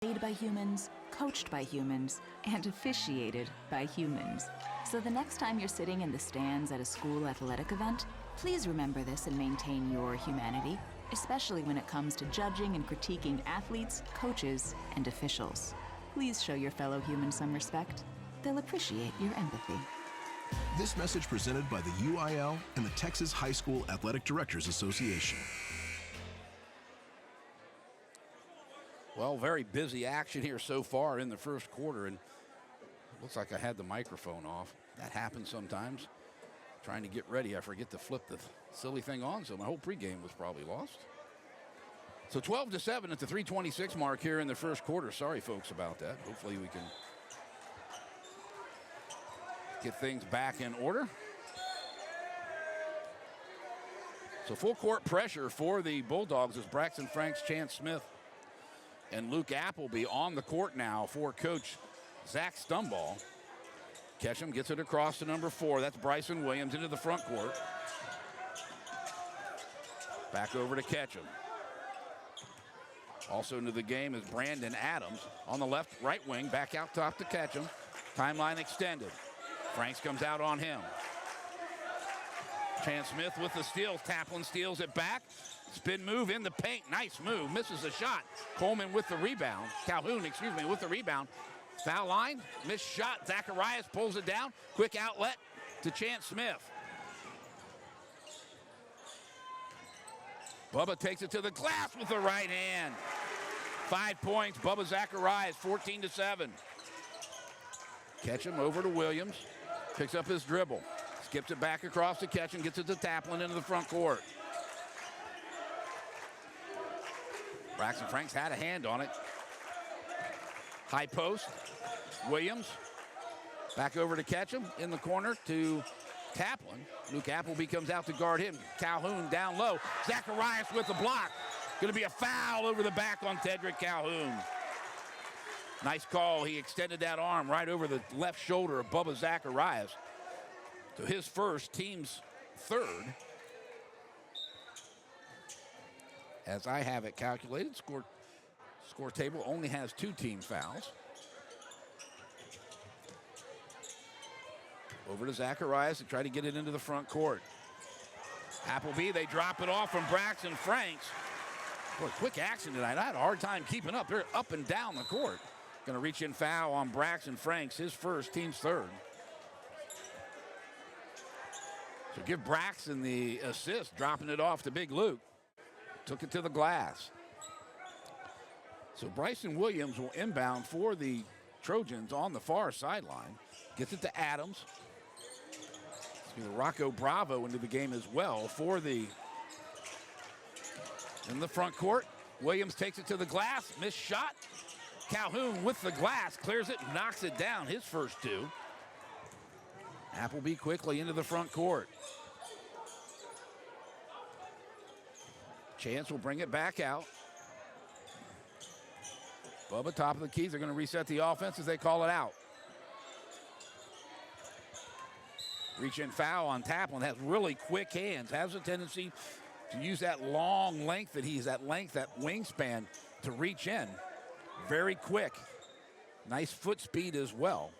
Played by humans, coached by humans, and officiated by humans. So the next time you're sitting in the stands at a school athletic event, please remember this and maintain your humanity, especially when it comes to judging and critiquing athletes, coaches, and officials. Please show your fellow humans some respect. They'll appreciate your empathy. This message presented by the UIL and the Texas High School Athletic Directors Association. Well, very busy action here so far in the first quarter, and looks like I had the microphone off. That happens sometimes. Trying to get ready, I forget to flip the silly thing on, so my whole pregame was probably lost. So 12-7 at the 3:26 mark here in the first quarter. Sorry, folks, about that. Hopefully we can get things back in order. So full court pressure for the Bulldogs as Braxton Franks, Chance Smith, and Luke Appleby on the court now for Coach Zach Stumball. Ketchum gets it across to number 4. That's Bryson Williams into the front court. Back over to Ketchum. Also into the game is Brandon Adams on the left, right wing. Back out top to Ketchum. Timeline extended. Franks comes out on him. Chance Smith with the steal. Taplin steals it back. Spin move in the paint. Nice move. Misses the shot. Coleman with the rebound. Calhoun, with the rebound. Foul line. Missed shot. Zacharias pulls it down. Quick outlet to Chance Smith. Bubba takes it to the glass with the right hand. 5 points. Bubba Zacharias, 14-7. Ketchum over to Williams. Picks up his dribble. Skips it back across to Ketchum. Gets it to Taplin into the front court. Braxton Franks had a hand on it. High post. Williams. Back over to Ketchum. In the corner to Taplin. Luke Appleby comes out to guard him. Calhoun down low. Zacharias with the block. Going to be a foul over the back on Tedrick Calhoun. Nice call. He extended that arm right over the left shoulder of Bubba Zacharias. So his first, team's third. As I have it calculated, score table only has 2 team fouls. Over to Zacharias to try to get it into the front court. Appleby, they drop it off from Braxton Franks. Boy, quick action tonight. I had a hard time keeping up. They're up and down the court. Going to reach in foul on Braxton Franks, his first, team's third. So give Braxton the assist, dropping it off to Big Luke. Took it to the glass. So Bryson Williams will inbound for the Trojans on the far sideline. Gets it to Adams. Rocco Bravo into the game as well for the in the front court. Williams takes it to the glass. Missed shot. Calhoun with the glass. Clears it, knocks it down. His first 2. Appleby quickly into the front court. Chance will bring it back out. Bubba, top of the keys. They're going to reset the offense as they call it out. Reach in foul on Taplin. Has really quick hands. Has a tendency to use that long length that that wingspan to reach in. Very quick. Nice foot speed as well.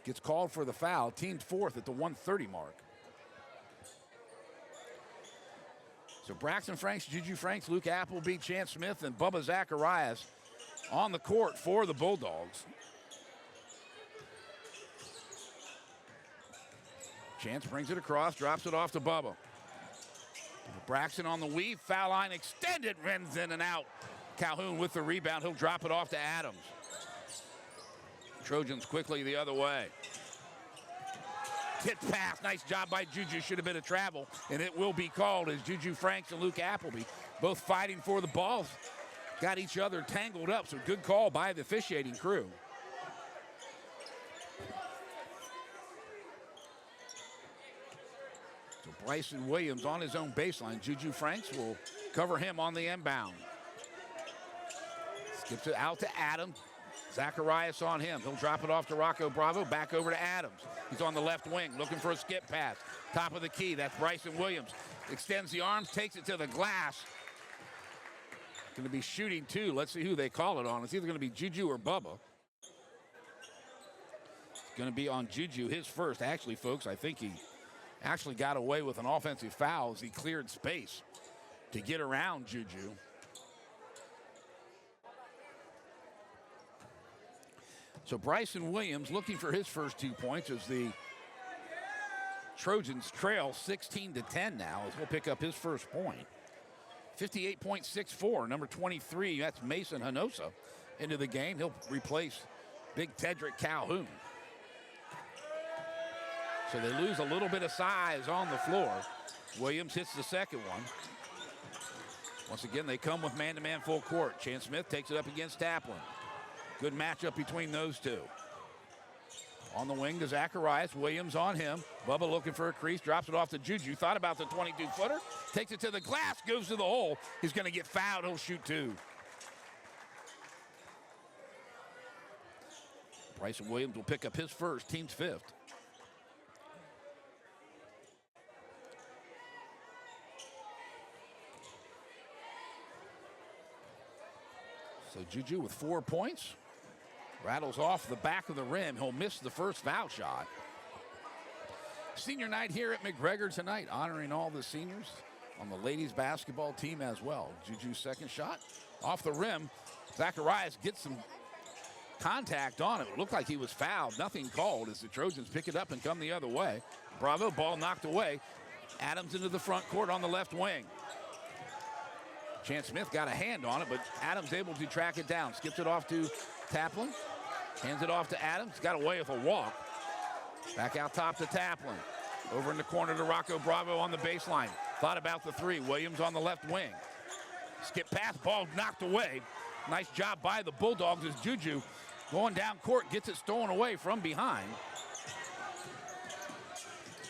Gets called for the foul. Team 4th at the 1:30 mark. So Braxton Franks, Juju Franks, Luke Appleby, Chance Smith, and Bubba Zacharias on the court for the Bulldogs. Chance brings it across, drops it off to Bubba. Braxton on the weave, foul line extended, runs in and out. Calhoun with the rebound, he'll drop it off to Adams. Trojans quickly the other way. Tip pass, nice job by Juju, should have been a travel, and it will be called as Juju Franks and Luke Appleby both fighting for the ball. Got each other tangled up, so good call by the officiating crew. So Bryson Williams on his own baseline. Juju Franks will cover him on the inbound. Skips it out to Adam. Zacharias on him. He'll drop it off to Rocco Bravo. Back over to Adams. He's on the left wing looking for a skip pass. Top of the key. That's Bryson Williams. Extends the arms, takes it to the glass. going to be shooting two. Let's see who they call it on. It's either going to be Juju or Bubba. It's going to be on Juju, his first. Actually, folks, I think he actually got away with an offensive foul as he cleared space to get around Juju. So Bryson Williams looking for his first 2 points as the Trojans trail 16-10 now as he'll pick up his first point. 58.64, number 23, that's Mason Hanosa into the game. He'll replace big Tedrick Calhoun. So they lose a little bit of size on the floor. Williams hits the second one. Once again, they come with man-to-man full court. Chan Smith takes it up against Taplin. Good matchup between those two. On the wing to Zacharias. Williams on him. Bubba looking for a crease. Drops it off to Juju. Thought about the 22-footer. Takes it to the glass. Goes to the hole. He's going to get fouled. He'll shoot two. Bryson Williams will pick up his first, team's fifth. So Juju with 4 points. Rattles off the back of the rim. He'll miss the first foul shot. Senior night here at McGregor tonight, honoring all the seniors on the ladies basketball team as well. Juju's second shot off the rim. Zacharias gets some contact on it. It looked like he was fouled. Nothing called as the Trojans pick it up and come the other way. Bravo, ball knocked away. Adams into the front court on the left wing. Chan Smith got a hand on it, but Adams able to track it down. Skips it off to Taplin. Hands it off to Adams. Got away with a walk. Back out top to Taplin. Over in the corner to Rocco Bravo on the baseline. Thought about the three. Williams on the left wing. Skip pass, ball knocked away. Nice job by the Bulldogs as Juju going down court, gets it stolen away from behind.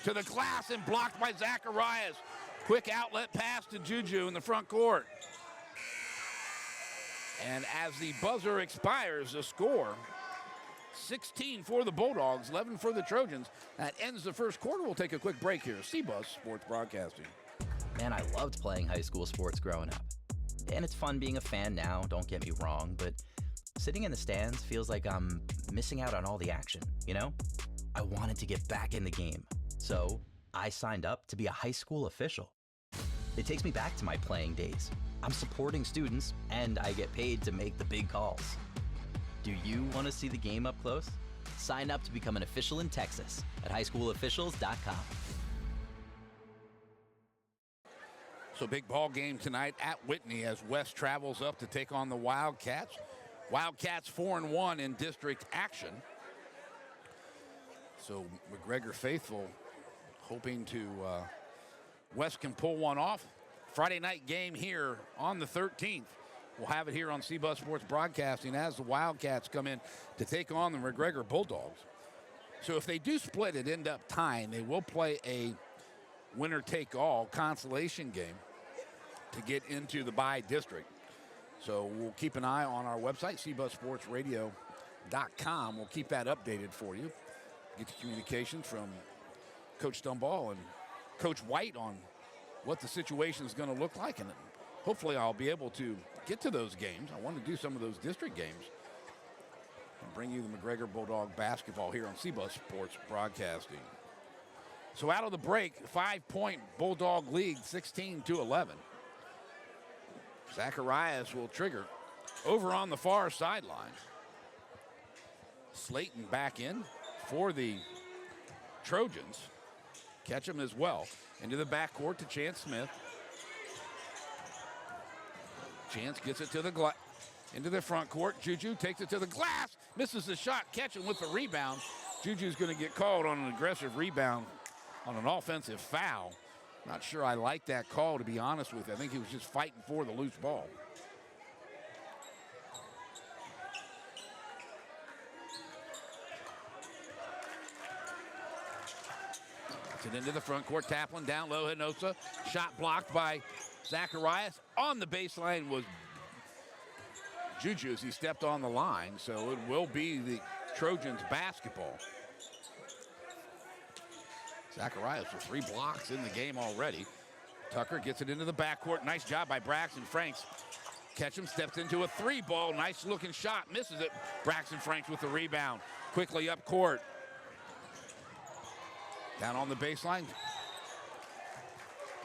To the glass and blocked by Zacharias. Quick outlet pass to Juju in the front court. And as the buzzer expires, the score, 16 for the Bulldogs, 11 for the Trojans. That ends the first quarter. We'll take a quick break here. CBUS Sports Broadcasting. Man, I loved playing high school sports growing up. And it's fun being a fan now, don't get me wrong, but sitting in the stands feels like I'm missing out on all the action, you know? I wanted to get back in the game, so I signed up to be a high school official. It takes me back to my playing days. I'm supporting students, and I get paid to make the big calls. Do you want to see the game up close? Sign up to become an official in Texas at highschoolofficials.com. So big ball game tonight at Whitney as West travels up to take on the Wildcats. Wildcats 4-1 in district action. So McGregor faithful hoping to West can pull one off. Friday night game here on the 13th. We'll have it here on CBUS Sports Broadcasting as the Wildcats come in to take on the McGregor Bulldogs. So if they do split it, end up tying, they will play a winner-take-all consolation game to get into the bye district. So we'll keep an eye on our website, cbusportsradio.com. We'll keep that updated for you. Get the communications from Coach Stumbaugh and Coach White on what the situation is going to look like, and hopefully I'll be able to get to those games. I want to do some of those district games and bring you the McGregor Bulldog basketball here on CBUS Sports Broadcasting. So out of the break, 5-point Bulldog lead, 16-11. Zacharias will trigger over on the far sideline. Slayton back in for the Trojans. Catch him as well. Into the backcourt to Chance Smith. Chance gets it to the into the front court. Juju takes it to the glass. Misses the shot. Catching with the rebound. Juju's going to get called on an aggressive rebound on an offensive foul. Not sure I like that call, to be honest with you. I think he was just fighting for the loose ball. Gets it into the front court. Taplin down low. Hinosa. Shot blocked by Zacharias. On the baseline was Juju as he stepped on the line. So it will be the Trojans basketball. Zacharias with 3 blocks in the game already. Tucker gets it into the backcourt. Nice job by Braxton Franks. Ketchum steps into a 3-ball. Nice looking shot. Misses it. Braxton Franks with the rebound. Quickly up court. Down on the baseline.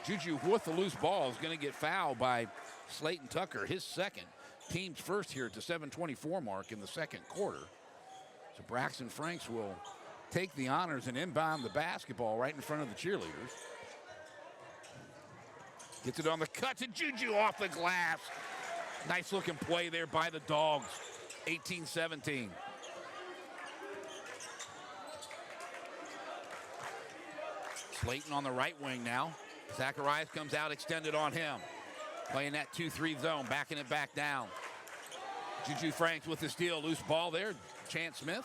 Juju with the loose ball is going to get fouled by Slayton Tucker. His second. Team's first here at the 7:24 mark in the second quarter. So Braxton Franks will take the honors and inbound the basketball right in front of the cheerleaders. Gets it on the cut to Juju off the glass. Nice looking play there by the Dogs. 18-17. Slayton on the right wing now. Zacharias comes out extended on him. Playing that 2-3 zone, backing it back down. Juju Franks with the steal. Loose ball there. Chance Smith.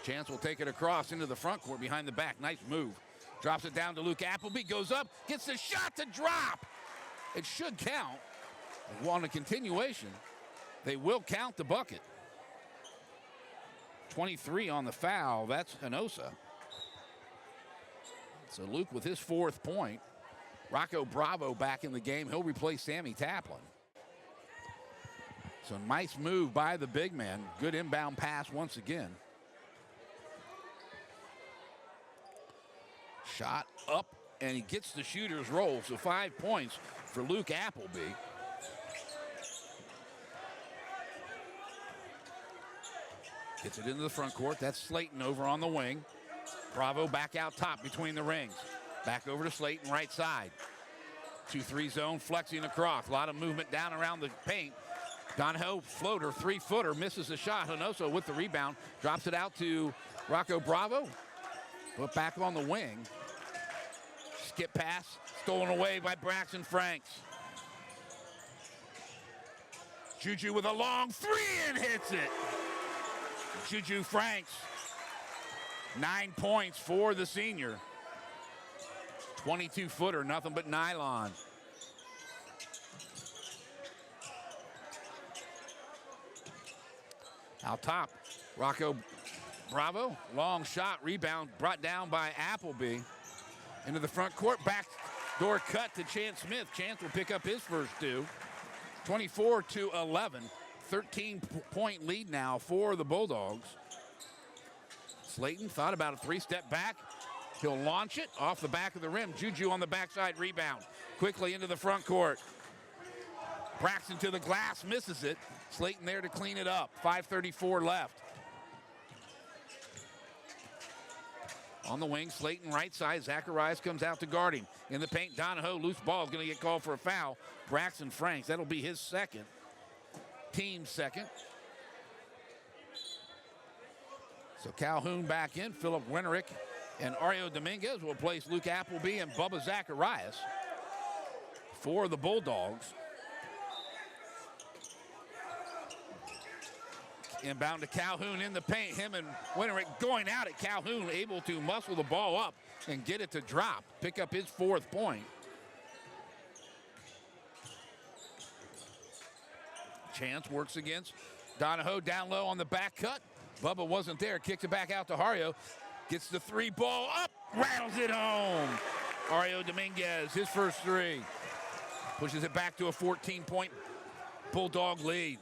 Chance will take it across into the front court behind the back. Nice move. Drops it down to Luke Appleby. Goes up. Gets the shot to drop. It should count. On a continuation, they will count the bucket. 23 on the foul. That's Hinosa. So Luke with his 4th point. Rocco Bravo back in the game. He'll replace Sammy Taplin. So nice move by the big man. Good inbound pass once again. Shot up, and he gets the shooter's roll. So 5 points for Luke Appleby. Gets it into the front court. That's Slayton over on the wing. Bravo back out top between the rings. Back over to Slayton, right side. 2-3 zone, flexing across. A lot of movement down around the paint. Donahoe, floater, 3-footer, misses the shot. Hinosa with the rebound. Drops it out to Rocco Bravo. Put back on the wing. Skip pass, stolen away by Braxton Franks. Juju with a long 3 and hits it. Juju Franks, 9 points for the senior. 22-footer, nothing but nylon. Out top, Rocco Bravo, long shot, rebound brought down by Appleby. Into the front court, back door cut to Chance Smith. Chance will pick up his first 2. 24-11, 13-point lead now for the Bulldogs. Slayton thought about a 3-step back. He'll launch it off the back of the rim. Juju on the backside rebound. Quickly into the front court. Braxton to the glass, misses it. Slayton there to clean it up. 5:34 left. On the wing, Slayton right side. Zacharias comes out to guard him. In the paint, Donahoe, loose ball, is going to get called for a foul. Braxton Franks, that'll be his second. Team's second. So Calhoun back in. Philip Winterick and Ario Dominguez will place Luke Appleby and Bubba Zacharias for the Bulldogs. Inbound to Calhoun in the paint. Him and Winterick going at it. Calhoun able to muscle the ball up and get it to drop. Pick up his 4th point. Chance works against Donahoe down low on the back cut. Bubba wasn't there. Kicks it back out to Ario. Gets the 3 ball up. Rattles it home. Ario Dominguez, his first 3. Pushes it back to a 14-point Bulldog lead.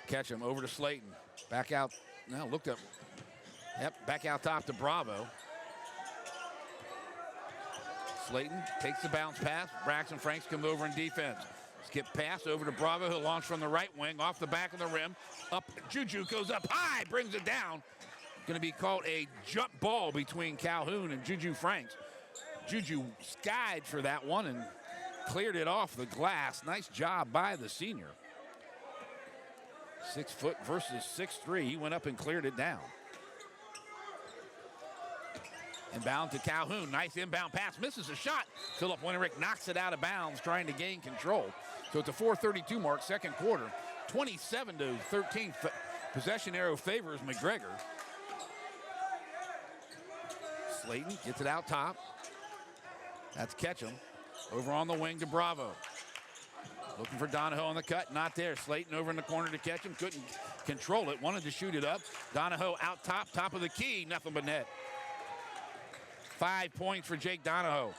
Ketchum over to Slayton. Back out. Now looked up. Yep, back out top to Bravo. Slayton takes the bounce pass. Braxton Franks comes over in defense. Skip pass over to Bravo. He'll launch from the right wing off the back of the rim. Up, Juju goes up high, brings it down. Going to be called a jump ball between Calhoun and Juju Franks. Juju skied for that one and cleared it off the glass. Nice job by the senior. 6 foot versus 6'3". He went up and cleared it down. Inbound to Calhoun. Nice inbound pass. Misses a shot. Philip Winterick knocks it out of bounds, trying to gain control. So it's a 4:32 mark, second quarter. 27-13. Possession arrow favors McGregor. Slayton gets it out top. That's Ketchum. Over on the wing to Bravo. Looking for Donahoe on the cut, not there. Slayton over in the corner to catch him, couldn't control it, wanted to shoot it up. Donahoe out top, top of the key, nothing but net. 5 points for Jake Donahoe.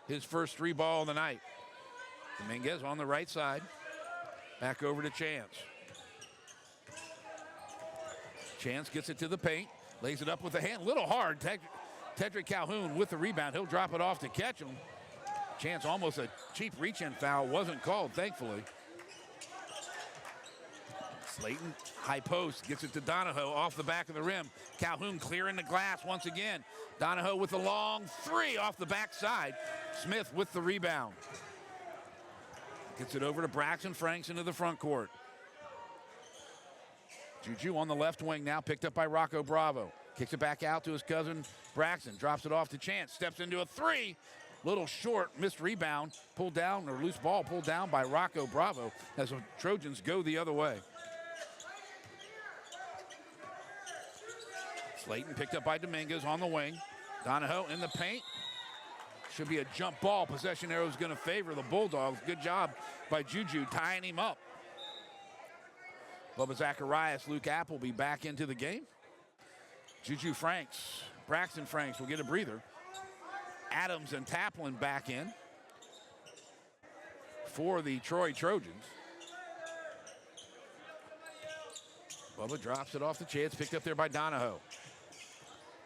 his first 3 ball of the night. Dominguez on the right side. Back over to Chance. Chance gets it to the paint. Lays it up with the hand. Little hard. Tedrick Calhoun with the rebound. He'll drop it off to catch him. Chance almost a cheap reach-in foul. Wasn't called, thankfully. Slayton, high post, gets it to Donahoe off the back of the rim. Calhoun clearing the glass once again. Donahoe with a long 3 off the backside. Smith with the rebound. Gets it over to Braxton Franks into the front court. Juju on the left wing now, picked up by Rocco Bravo. Kicks it back out to his cousin Braxton. Drops it off to Chance. Steps into a 3. Little short, missed rebound. Pulled down, or loose ball pulled down by Rocco Bravo as the Trojans go the other way. Slayton picked up by Dominguez on the wing. Donahoe in the paint. Should be a jump ball. Possession arrow is going to favor the Bulldogs. Good job by Juju tying him up. Bubba Zacharias, Luke Appleby back into the game. Juju Franks, Braxton Franks will get a breather. Adams and Taplin back in for the Troy Trojans. Bubba drops it off the Chance, picked up there by Donahoe.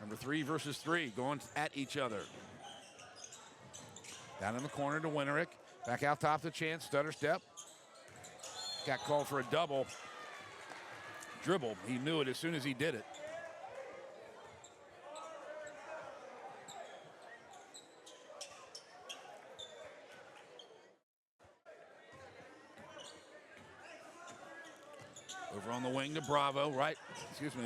Number 3 versus 3 going at each other. Down in the corner to Winterick. Back out top to Chance, stutter step. Got called for a double dribble. He knew it as soon as he did it. Over on the wing to Bravo,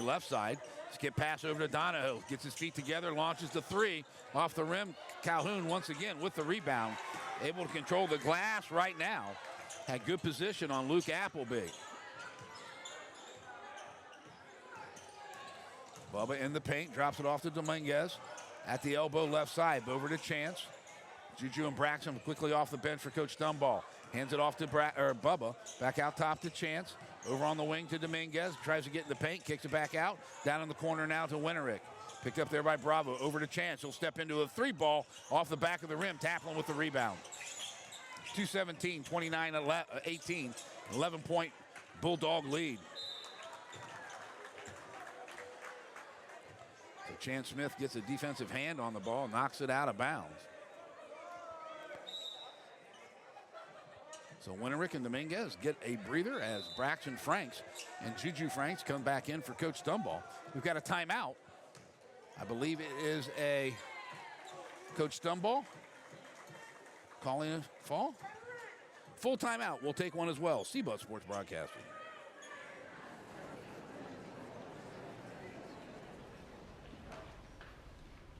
left side. Skip pass over to Donahoe. Gets his feet together, launches the 3 off the rim. Calhoun once again with the rebound. Able to control the glass right now. Had good position on Luke Appleby. Bubba in the paint, drops it off to Dominguez. At the elbow, left side, over to Chance. Juju and Braxton quickly off the bench for Coach Dunball. Hands it off to Bubba. Back out top to Chance. Over on the wing to Dominguez. Tries to get in the paint, kicks it back out. Down in the corner now to Winterick. Picked up there by Bravo. Over to Chance. He'll step into a 3 ball off the back of the rim. Taplin with the rebound. 2:17, 29-18. 11-point Bulldog lead. So Chance Smith gets a defensive hand on the ball, knocks it out of bounds. So Winterick and Dominguez get a breather as Braxton Franks and Juju Franks come back in for Coach Dunball. We've got a timeout. I believe it is a Coach Dunball calling a fall. Full timeout. We'll take one as well. CBUS Sports Broadcasting.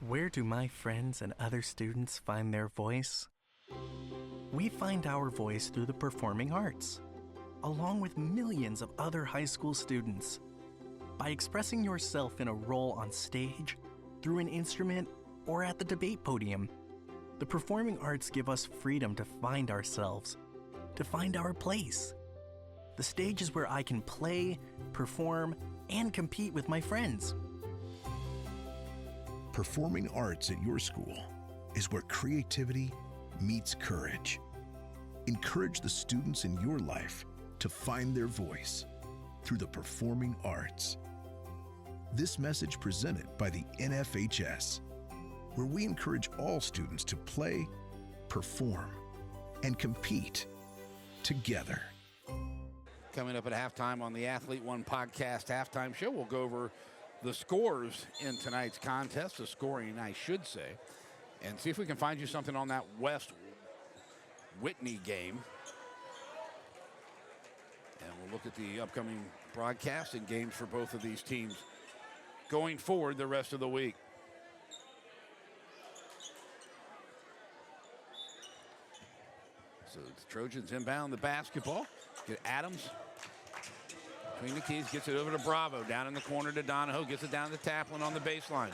Where do my friends and other students find their voice? We find our voice through the performing arts, along with millions of other high school students. By expressing yourself in a role on stage, through an instrument, or at the debate podium, the performing arts give us freedom to find ourselves, to find our place. The stage is where I can play, perform, and compete with my friends. Performing arts at your school is where creativity meets courage. Encourage the students in your life to find their voice through the performing arts. This message presented by the NFHS, where we encourage all students to play, perform, and compete together. Coming up at halftime on the Athlete One podcast halftime show, we'll go over the scores in tonight's contest, the scoring, I should say, and see if we can find you something on that West Whitney game. And we'll look at the upcoming broadcasts and games for both of these teams going forward the rest of the week. So the Trojans inbound the basketball. Get Adams between the keys, gets it over to Bravo. Down in the corner to Donahoe, gets it down to Taplin on the baseline.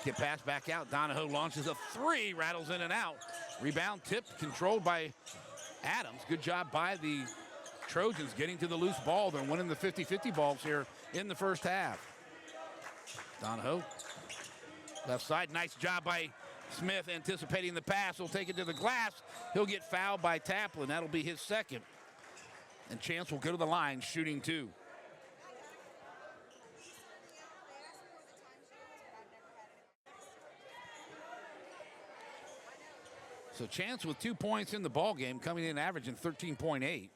Get passed back out. Donahoe launches a 3, rattles in and out. Rebound tipped, controlled by Adams. Good job by the Trojans getting to the loose ball. They're winning the 50-50 balls here in the first half. Donahoe, left side. Nice job by Smith anticipating the pass, will take it to the glass. He'll get fouled by Taplin. That'll be his second. And Chance will go to the line, shooting 2. So Chance with 2 points in the ball game, coming in averaging 13.8.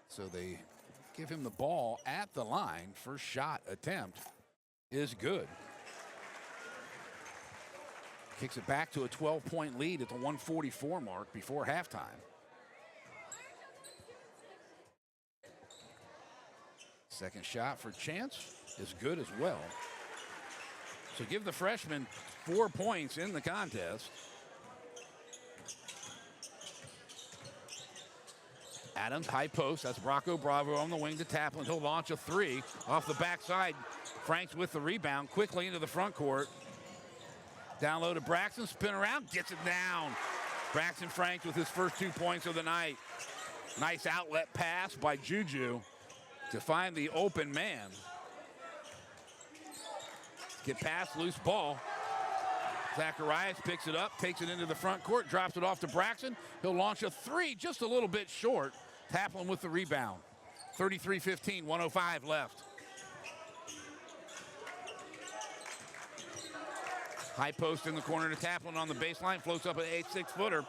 So they give him the ball at the line. First shot attempt is good. Kicks it back to a 12-point lead at the 1:44 mark before halftime. Second shot for Chance is good as well. So give the freshman 4 points in the contest. Adams, high post. That's Rocco Bravo on the wing to Taplin. He'll launch a 3 off the backside. Franks with the rebound quickly into the front court. Down low to Braxton, spin around, gets it down. Braxton Franks with his first 2 points of the night. Nice outlet pass by Juju to find the open man. Get past, loose ball. Zacharias picks it up, takes it into the front court, drops it off to Braxton. He'll launch a 3 just a little bit short. Taplin with the rebound. 33-15, 1:05 left. High post in the corner to Taplin on the baseline, floats up an 6-footer.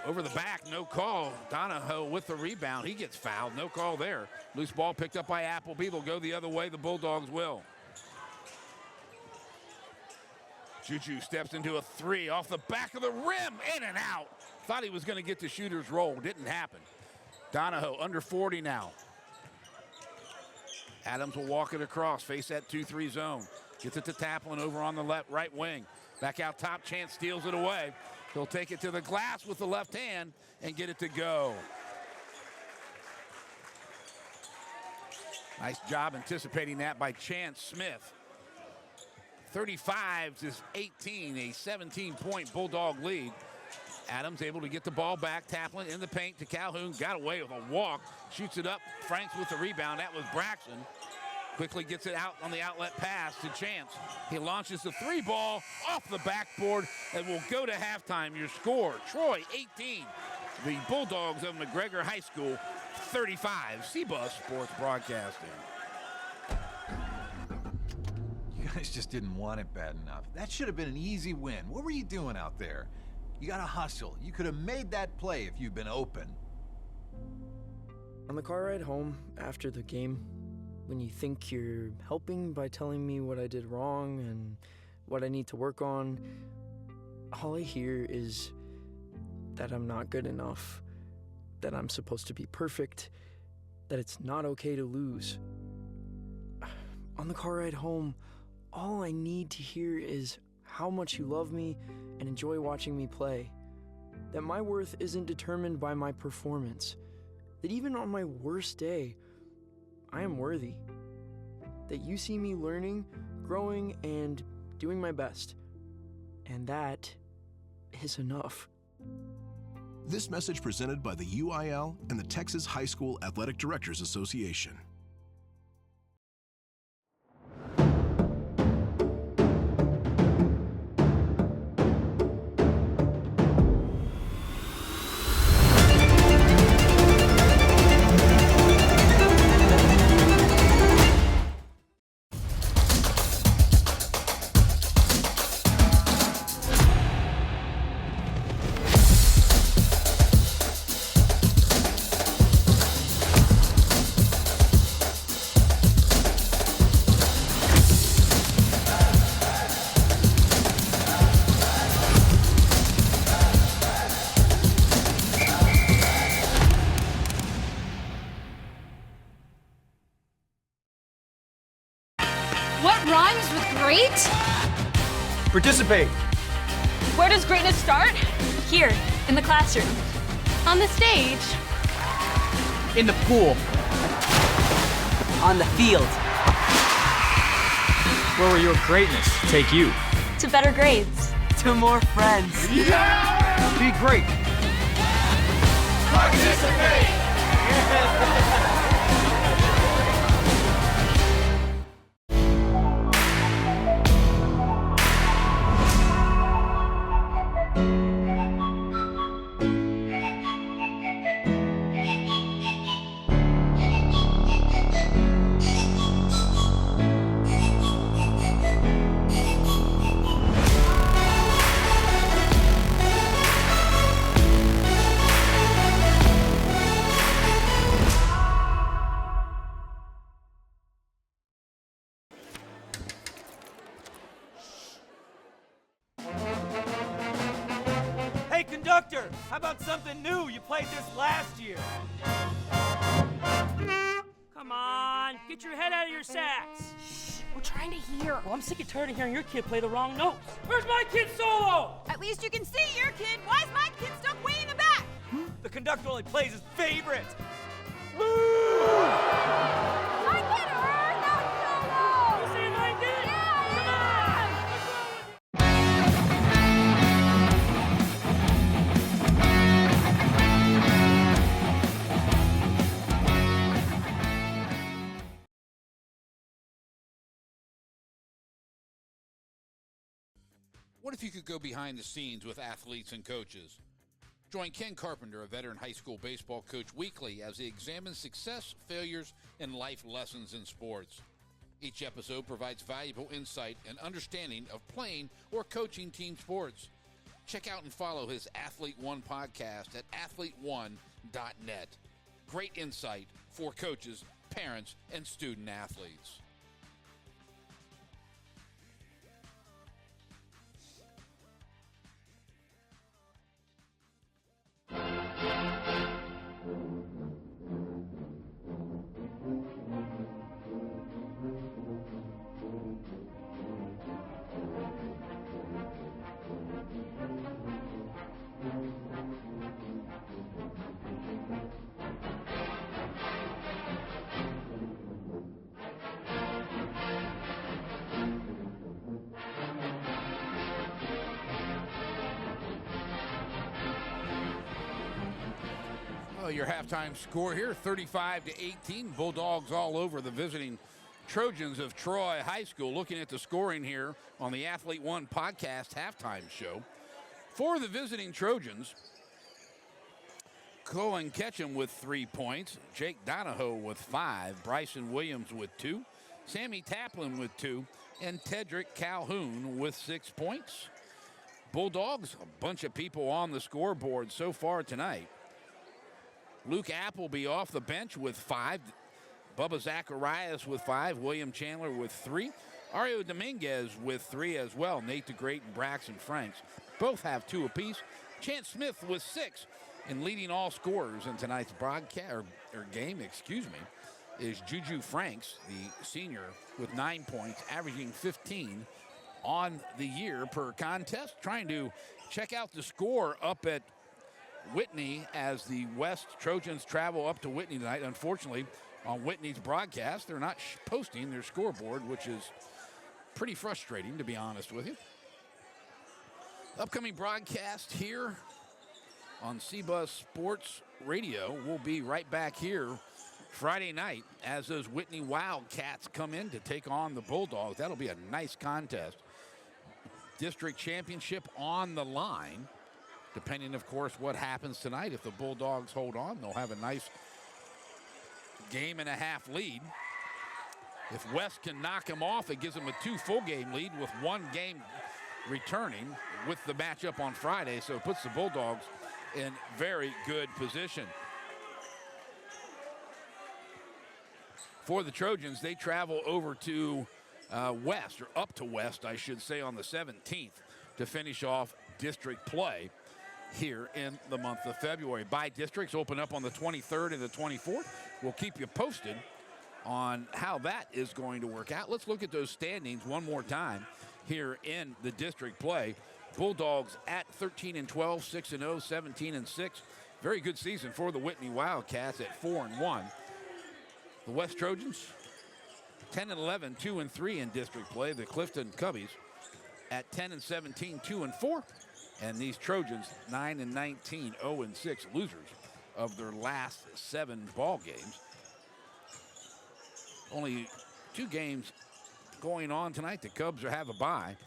Over the back, no call. Donahoe with the rebound. He gets fouled, no call there. Loose ball picked up by Appleby. They'll go the other way, the Bulldogs will. Juju steps into a 3 off the back of the rim, in and out. Thought he was going to get the shooter's roll, didn't happen. Donahoe under 40 now. Adams will walk it across, face that 2-3 zone. Gets it to Taplin over on the left, right wing. Back out top, Chance steals it away. He'll take it to the glass with the left hand and get it to go. Nice job anticipating that by Chance Smith. 35-18, a 17-point Bulldog lead. Adams able to get the ball back. Taplin in the paint to Calhoun. Got away with a walk. Shoots it up. Franks with the rebound. That was Braxton. Quickly gets it out on the outlet pass to Chance. He launches the 3 ball off the backboard and will go to halftime. Your score, Troy 18. The Bulldogs of McGregor High School 35. C-Bus Sports Broadcasting. You guys just didn't want it bad enough. That should have been an easy win. What were you doing out there? You gotta hustle. You could have made that play if you'd been open. On the car ride home after the game, when you think you're helping by telling me what I did wrong and what I need to work on, all I hear is that I'm not good enough, that I'm supposed to be perfect, that it's not okay to lose. On the car ride home, all I need to hear is how much you love me and enjoy watching me play, that my worth isn't determined by my performance, that even on my worst day, I am worthy, that you see me learning, growing, and doing my best. And that is enough. This message presented by the UIL and the Texas High School Athletic Directors Association. What rhymes with great? Participate. Where does greatness start? Here, in the classroom. On the stage. In the pool. On the field. Where will your greatness take you? To better grades. To more friends. Yeah! Be great. Participate! Conductor, how about something new? You played this last year. Come on, get your head out of your sacks. Shh, we're trying to hear. Well, I'm sick and tired of hearing your kid play the wrong notes. Where's my kid solo? At least you can see your kid. Why is my kid stuck way in the back? The conductor only plays his favorite. I get her, not solo. You see if I did it? Yeah. Come on. What's wrong with you? What if you could go behind the scenes with athletes and coaches? Join Ken Carpenter, a veteran high school baseball coach, weekly as he examines success, failures, and life lessons in sports. Each episode provides valuable insight and understanding of playing or coaching team sports. Check out and follow his Athlete One podcast at athlete1.net. Great insight for coaches, parents, and student athletes. Your halftime score here, 35-18. Bulldogs all over the visiting Trojans of Troy High School. Looking at the scoring here on the Athlete One podcast halftime show. For the visiting Trojans, Colin Ketchum with 3 points, Jake Donahoe with 5, Bryson Williams with 2, Sammy Taplin with 2, and Tedrick Calhoun with 6 points. Bulldogs, a bunch of people on the scoreboard so far tonight. Luke Appleby off the bench with 5. Bubba Zacharias with 5. William Chandler with 3. Ario Dominguez with 3 as well. Nate DeGreat and Braxton Franks both have 2 apiece. Chance Smith with 6. And leading all scorers in tonight's game, is Juju Franks, the senior, with 9 points, averaging 15 on the year per contest. Trying to check out the score up at Whitney as the West Trojans travel up to Whitney tonight. Unfortunately, on Whitney's broadcast, they're not posting their scoreboard, which is pretty frustrating, to be honest with you. Upcoming broadcast here on CBuzz Sports Radio. We'll be right back here Friday night as those Whitney Wildcats come in to take on the Bulldogs. That'll be a nice contest. District championship on the line. Depending, of course, what happens tonight. If the Bulldogs hold on, they'll have a nice game-and-a-half lead. If West can knock them off, it gives them a 2 full-game lead with 1 game returning with the matchup on Friday. So it puts the Bulldogs in very good position. For the Trojans, they travel over to West, or up to West, I should say, on the 17th to finish off district play here in the month of February. By districts open up on the 23rd and the 24th. We'll keep you posted on how that is going to work out. Let's look at those standings one more time here in the district play. Bulldogs at 13-12, 6-0, 17-6. Very good season for the Whitney Wildcats at 4-1. The West Trojans 10-11, 2-3 in district play. The Clifton Cubbies at 10-17, 2-4. And these Trojans, 9-19, 0-6, losers of their last 7 ball games. Only 2 games going on tonight. The Cubs have a bye.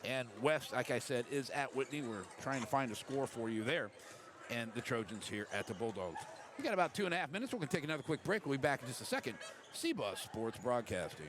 And West, like I said, is at Whitney. We're trying to find a score for you there. And the Trojans here at the Bulldogs. We got about 2.5 minutes. We're going to take another quick break. We'll be back in just a second. CBuzz Sports Broadcasting.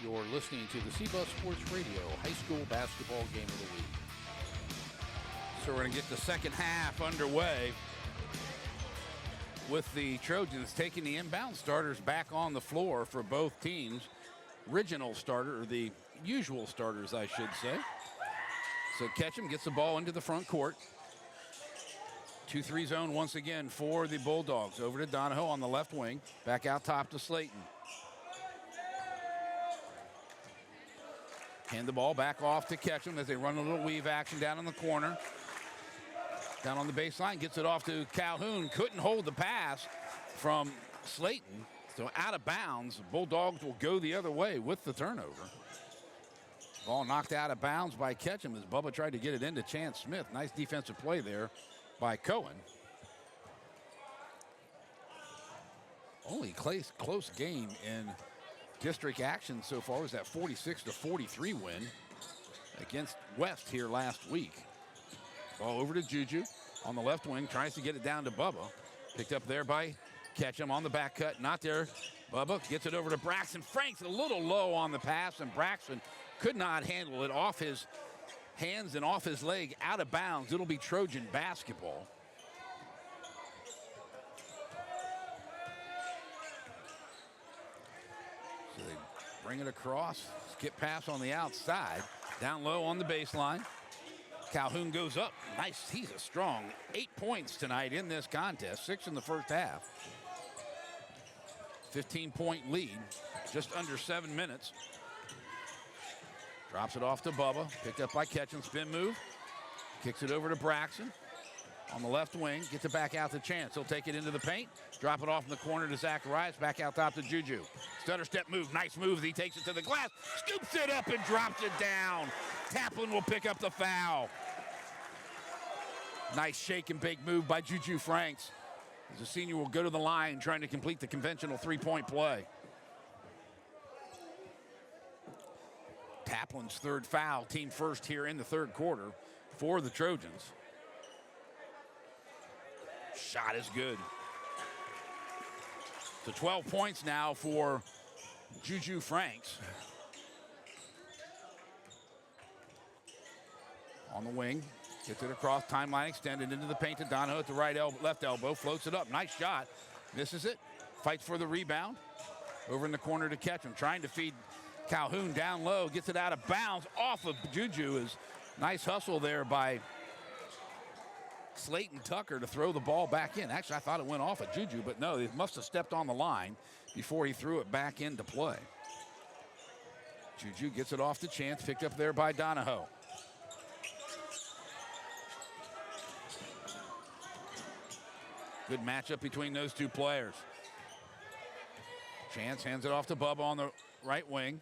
You're listening to the C-Bus Sports Radio high school basketball game of the week. So we're going to get the second half underway with the Trojans taking the inbound starters back on the floor for both teams. Original starter, or the usual starters, I should say. So Ketchum gets the ball into the front court. 2-3 zone once again for the Bulldogs. Over to Donahoe on the left wing. Back out top to Slayton. Hand the ball back off to Ketchum as they run a little weave action down in the corner. Down on the baseline, gets it off to Calhoun. Couldn't hold the pass from Slayton. So out of bounds. Bulldogs will go the other way with the turnover. Ball knocked out of bounds by Ketchum as Bubba tried to get it into Chance Smith. Nice defensive play there by Cohen. Only close game in district action so far was that 46-43 win against West here last week. Ball over to Juju on the left wing, tries to get it down to Bubba. Picked up there by Ketchum on the back cut, not there. Bubba gets it over to Braxton. Frank's a little low on the pass, and Braxton could not handle it off his hands and off his leg, out of bounds. It'll be Trojan basketball. So they bring it across, skip pass on the outside, down low on the baseline. Calhoun goes up. Nice, he's a strong 8 points tonight in this contest, 6 in the first half. 15-point lead, just under 7 minutes. Drops it off to Bubba, picked up by Ketchum, spin move. Kicks it over to Braxton on the left wing, gets it back out to Chance. He'll take it into the paint, drop it off in the corner to Zacharias, back out top to Juju. Stutter step move, nice move. He takes it to the glass, scoops it up and drops it down. Taplin will pick up the foul. Nice shake and bake move by Juju Franks. As the senior will go to the line trying to complete the conventional three-point play. Taplin's third foul, team first here in the third quarter for the Trojans. Shot is good. So 12 points now for Juju Franks. On the wing, gets it across, timeline extended into the paint to Donahoe at the right elbow, left elbow, floats it up, nice shot, misses it, fights for the rebound. Over in the corner to Ketchum, trying to feed Calhoun down low, gets it out of bounds off of Juju. Is nice hustle there by Slayton Tucker to throw the ball back in. Actually, I thought it went off of Juju, but no, he must have stepped on the line before he threw it back into play. Juju gets it off to Chance, picked up there by Donahoe. Good matchup between those two players. Chance hands it off to Bubba on the right wing.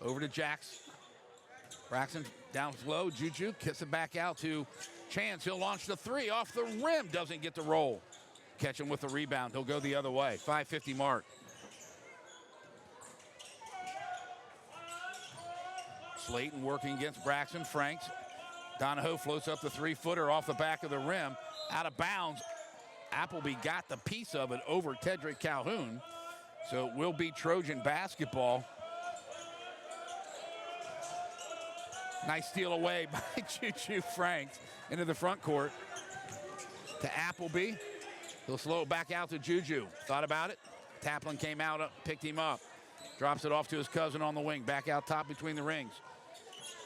Over to Jax. Braxton down low. Juju kicks it back out to Chance. He'll launch the three off the rim. Doesn't get the roll. Catch him with the rebound. He'll go the other way. 5:50 mark. Slayton working against Braxton. Franks. Donahoe floats up the three-footer off the back of the rim. Out of bounds. Appleby got the piece of it over Tedrick Calhoun. So it will be Trojan basketball. Nice steal away by Juju Franks into the front court to Appleby. He'll slow it back out to Juju. Thought about it. Taplin came out, picked him up. Drops it off to his cousin on the wing. Back out top between the rings.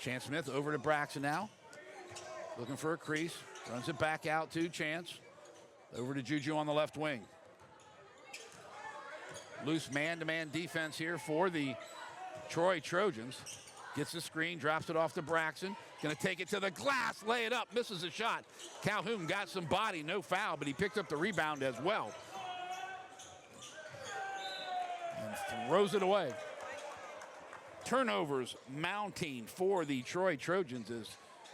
Chance Smith over to Braxton now. Looking for a crease. Runs it back out to Chance. Over to Juju on the left wing. Loose man-to-man defense here for the Troy Trojans. Gets the screen, drops it off to Braxton. Gonna take it to the glass, lay it up, misses a shot. Calhoun got some body, no foul, but he picked up the rebound as well. And throws it away. Turnovers mounting for the Troy Trojans as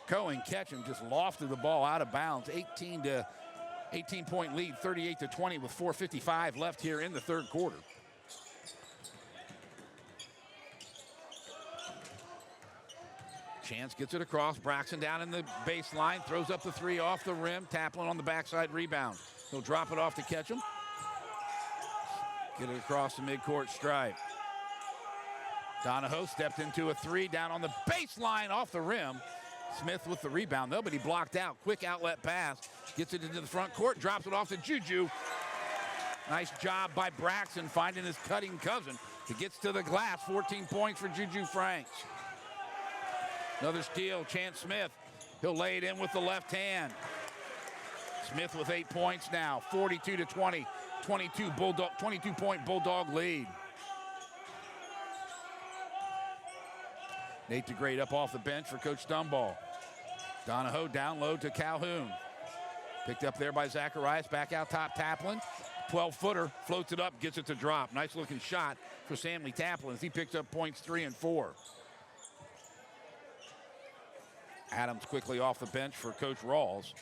Cohen Ketchum just lofted the ball out of bounds. 18-point lead, 38-20 with 4:55 left here in the third quarter. Chance gets it across. Braxton down in the baseline, throws up the three off the rim. Taplin on the backside rebound. He'll drop it off to Ketchum. Get it across the midcourt stripe. Donahoe stepped into a three down on the baseline off the rim. Smith with the rebound, though, but he blocked out. Quick outlet pass. Gets it into the front court, drops it off to Juju. Nice job by Braxton finding his cutting cousin. He gets to the glass. 14 points for Juju Franks. Another steal, Chance Smith. He'll lay it in with the left hand. Smith with 8 points now, 42-20. 22-point Bulldog lead. Nate DeGrade up off the bench for Coach Stumbaugh. Donahoe down low to Calhoun. Picked up there by Zacharias, back out top Taplin. 12-footer, floats it up, gets it to drop. Nice looking shot for Sammy Taplin as he picks up points 3 and 4. Adams quickly off the bench for Coach Rawls.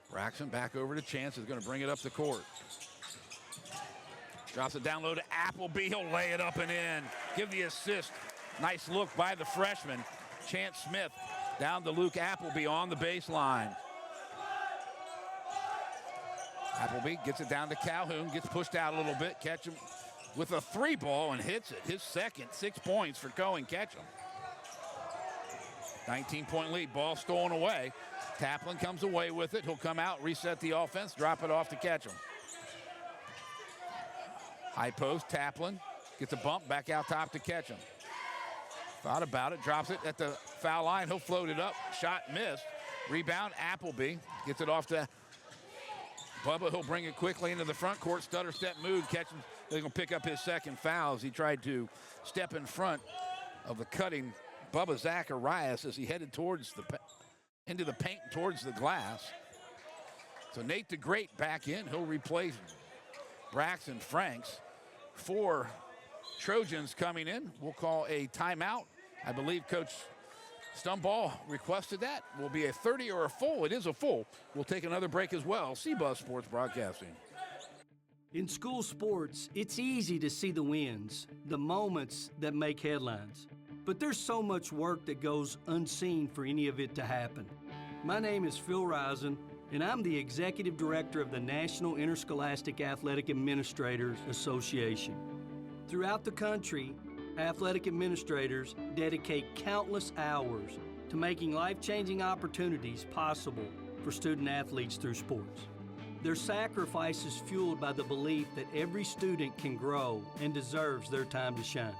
Braxton back over to Chance, is going to bring it up the court. Drops it down low to Appleby. He'll lay it up and in. Give the assist. Nice look by the freshman. Chance Smith down to Luke Appleby on the baseline. Appleby gets it down to Calhoun. Gets pushed out a little bit. Ketchum with a three ball and hits it. His second, 6 points for Cohen Ketchum. 19-point lead. Ball stolen away. Taplin comes away with it. He'll come out, reset the offense, drop it off to Ketchum. High post, Taplin gets a bump back out top to Ketchum. Thought about it, drops it at the foul line. He'll float it up. Shot missed. Rebound, Appleby gets it off to Bubba. He'll bring it quickly into the front court. Stutter step move. Ketchum is going to pick up his second foul as he tried to step in front of the cutting Bubba Zacharias as he headed towards into the paint towards the glass. So Nate DeGrate back in. He'll replace Braxton Franks. 4 Trojans coming in. We'll call a timeout. I believe Coach Stumbaugh requested that. Will be a 30 or a full. It is a full. We'll take another break as well. C-Bus Sports Broadcasting. In school sports, it's easy to see the wins, the moments that make headlines. But there's so much work that goes unseen for any of it to happen. My name is Phil Risen, and I'm the Executive Director of the National Interscholastic Athletic Administrators Association. Throughout the country, athletic administrators dedicate countless hours to making life-changing opportunities possible for student athletes through sports. Their sacrifice is fueled by the belief that every student can grow and deserves their time to shine.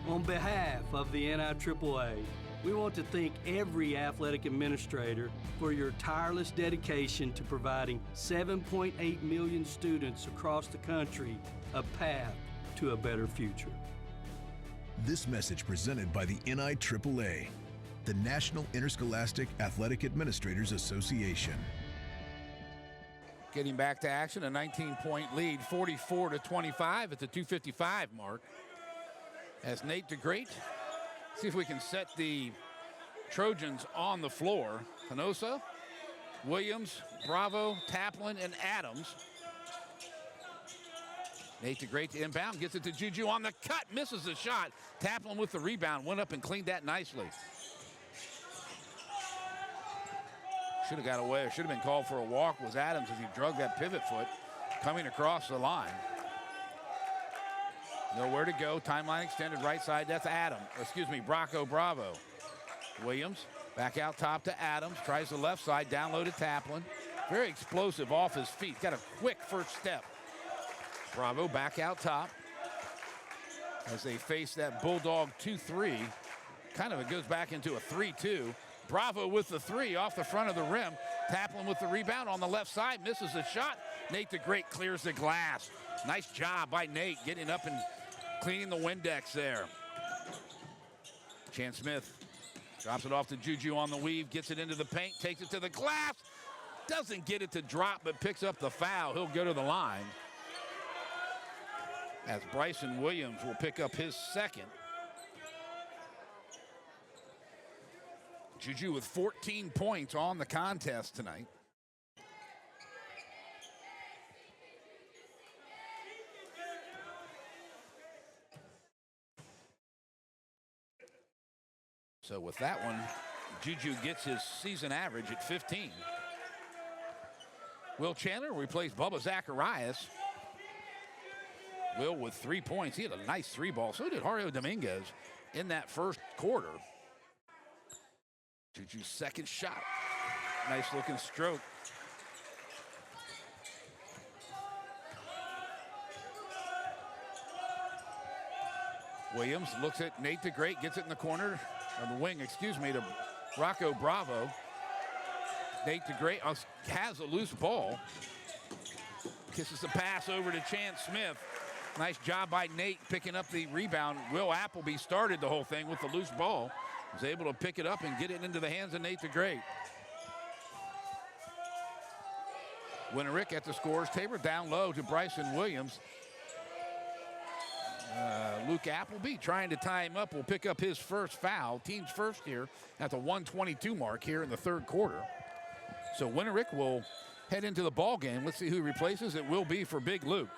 On behalf of the NIAAA, we want to thank every athletic administrator for your tireless dedication to providing 7.8 million students across the country a path to a better future. This message presented by the NIAAA, the National Interscholastic Athletic Administrators Association. Getting back to action, a 19-point lead, 44-25 at the 2:55 mark. As Nate DeGrate, see if we can set the Trojans on the floor. Hinosa, Williams, Bravo, Taplin, and Adams. Nate DeGrate to inbound, gets it to Juju on the cut, misses the shot. Taplin with the rebound, went up and cleaned that nicely. Should have got away, or should have been called for a walk, was Adams as he drug that pivot foot coming across the line. Nowhere to go, timeline extended right side, that's Bracco Bravo. Williams back out top to Adams, tries the left side, down low to Taplin. Very explosive off his feet, got a quick first step. Bravo back out top as they face that Bulldog 2-3. Kind of it goes back into a 3-2. Bravo with the three off the front of the rim. Taplin with the rebound on the left side, misses the shot. Nate DeGrate clears the glass. Nice job by Nate getting up and cleaning the Windex there. Chance Smith drops it off to Juju on the weave, gets it into the paint, takes it to the glass. Doesn't get it to drop, but picks up the foul. He'll go to the line. As Bryson Williams will pick up his second. Juju with 14 points on the contest tonight. So with that one, Juju gets his season average at 15. Will Chandler replaced Bubba Zacharias. Will with 3 points. He had a nice 3-ball. So did Mario Dominguez in that first quarter. Juju's second shot. Nice looking stroke. Williams looks at Nate DeGreat, gets it in the corner, or the wing, excuse me, to Rocco Bravo. Nate DeGreat has a loose ball. Kisses the pass over to Chance Smith. Nice job by Nate picking up the rebound. Will Appleby started the whole thing with the loose ball. Was able to pick it up and get it into the hands of Nate DeGreat. Winterick at the scores table, down low to Bryson Williams. Luke Appleby trying to tie him up will pick up his first foul. Team's first here at the 1:22 mark here in the third quarter. So Winterick will head into the ball game. Let's see who replaces. It will be for Big Luke.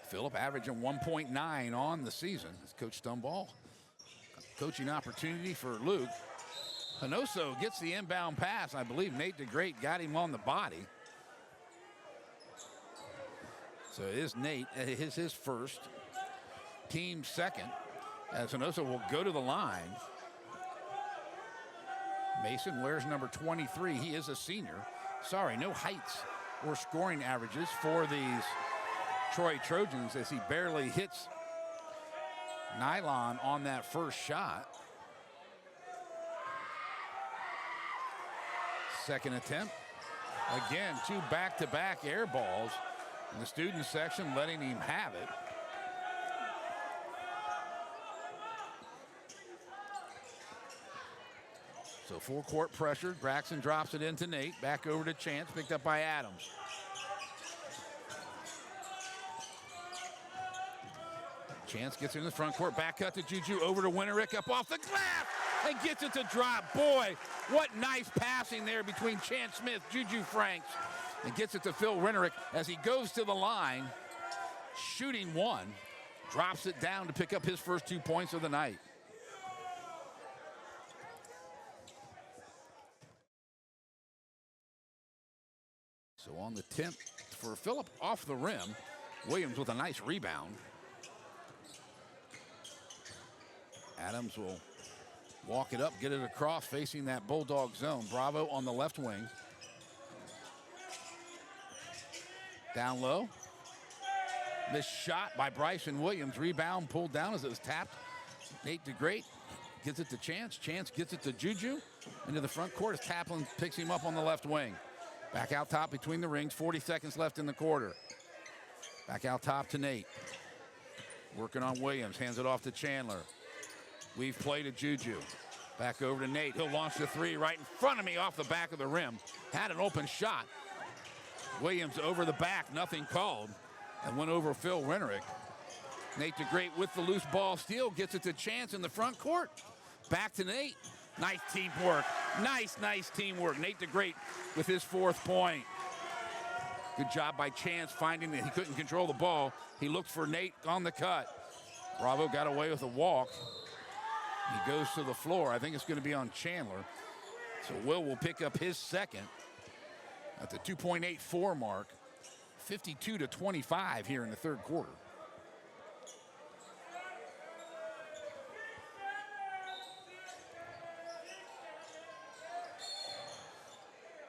Phillip averaging 1.9 on the season. As Coach Stumbaugh, coaching opportunity for Luke. Hanoso gets the inbound pass. I believe Nate DeGreat got him on the body. So it is Nate, his first, team second, as Hanoso will go to the line. Mason wears number 23. He is a senior. Sorry, no heights or scoring averages for these Troy Trojans as he barely hits nylon on that first shot. Second attempt. Again, 2 back-to-back air balls. In the student section letting him have it. So full court pressure. Braxton drops it into Nate. Back over to Chance, picked up by Adams. Chance gets in the front court. Back cut to Juju, over to Winterick, up off the glass, and gets it to drop. Boy, what nice passing there between Chance Smith, Juju Franks, and gets it to Phil Winterick as he goes to the line, shooting one, drops it down to pick up his first 2 points of the night. So on the 10th for Phillip off the rim, Williams with a nice rebound. Adams will walk it up, get it across, facing that Bulldog zone. Bravo on the left wing. Down low. Missed shot by Bryson Williams. Rebound pulled down as it was tapped. Nate DeGreat gets it to Chance. Chance gets it to Juju. Into the front court as Taplin picks him up on the left wing. Back out top between the rings. 40 seconds left in the quarter. Back out top to Nate. Working on Williams. Hands it off to Chandler. We've played to Juju. Back over to Nate. He'll launch the three right in front of me off the back of the rim. Had an open shot. Williams over the back. Nothing called. And went over Phil Winterick. Nate DeGreat with the loose ball steal. Gets it to Chance in the front court. Back to Nate. Nice teamwork. Nice teamwork. Nate DeGreat with his 4th point. Good job by Chance finding that he couldn't control the ball. He looked for Nate on the cut. Bravo got away with a walk. He goes to the floor. I think it's going to be on Chandler. So will pick up his second at the 2.84 mark. 52-25 here in the third quarter.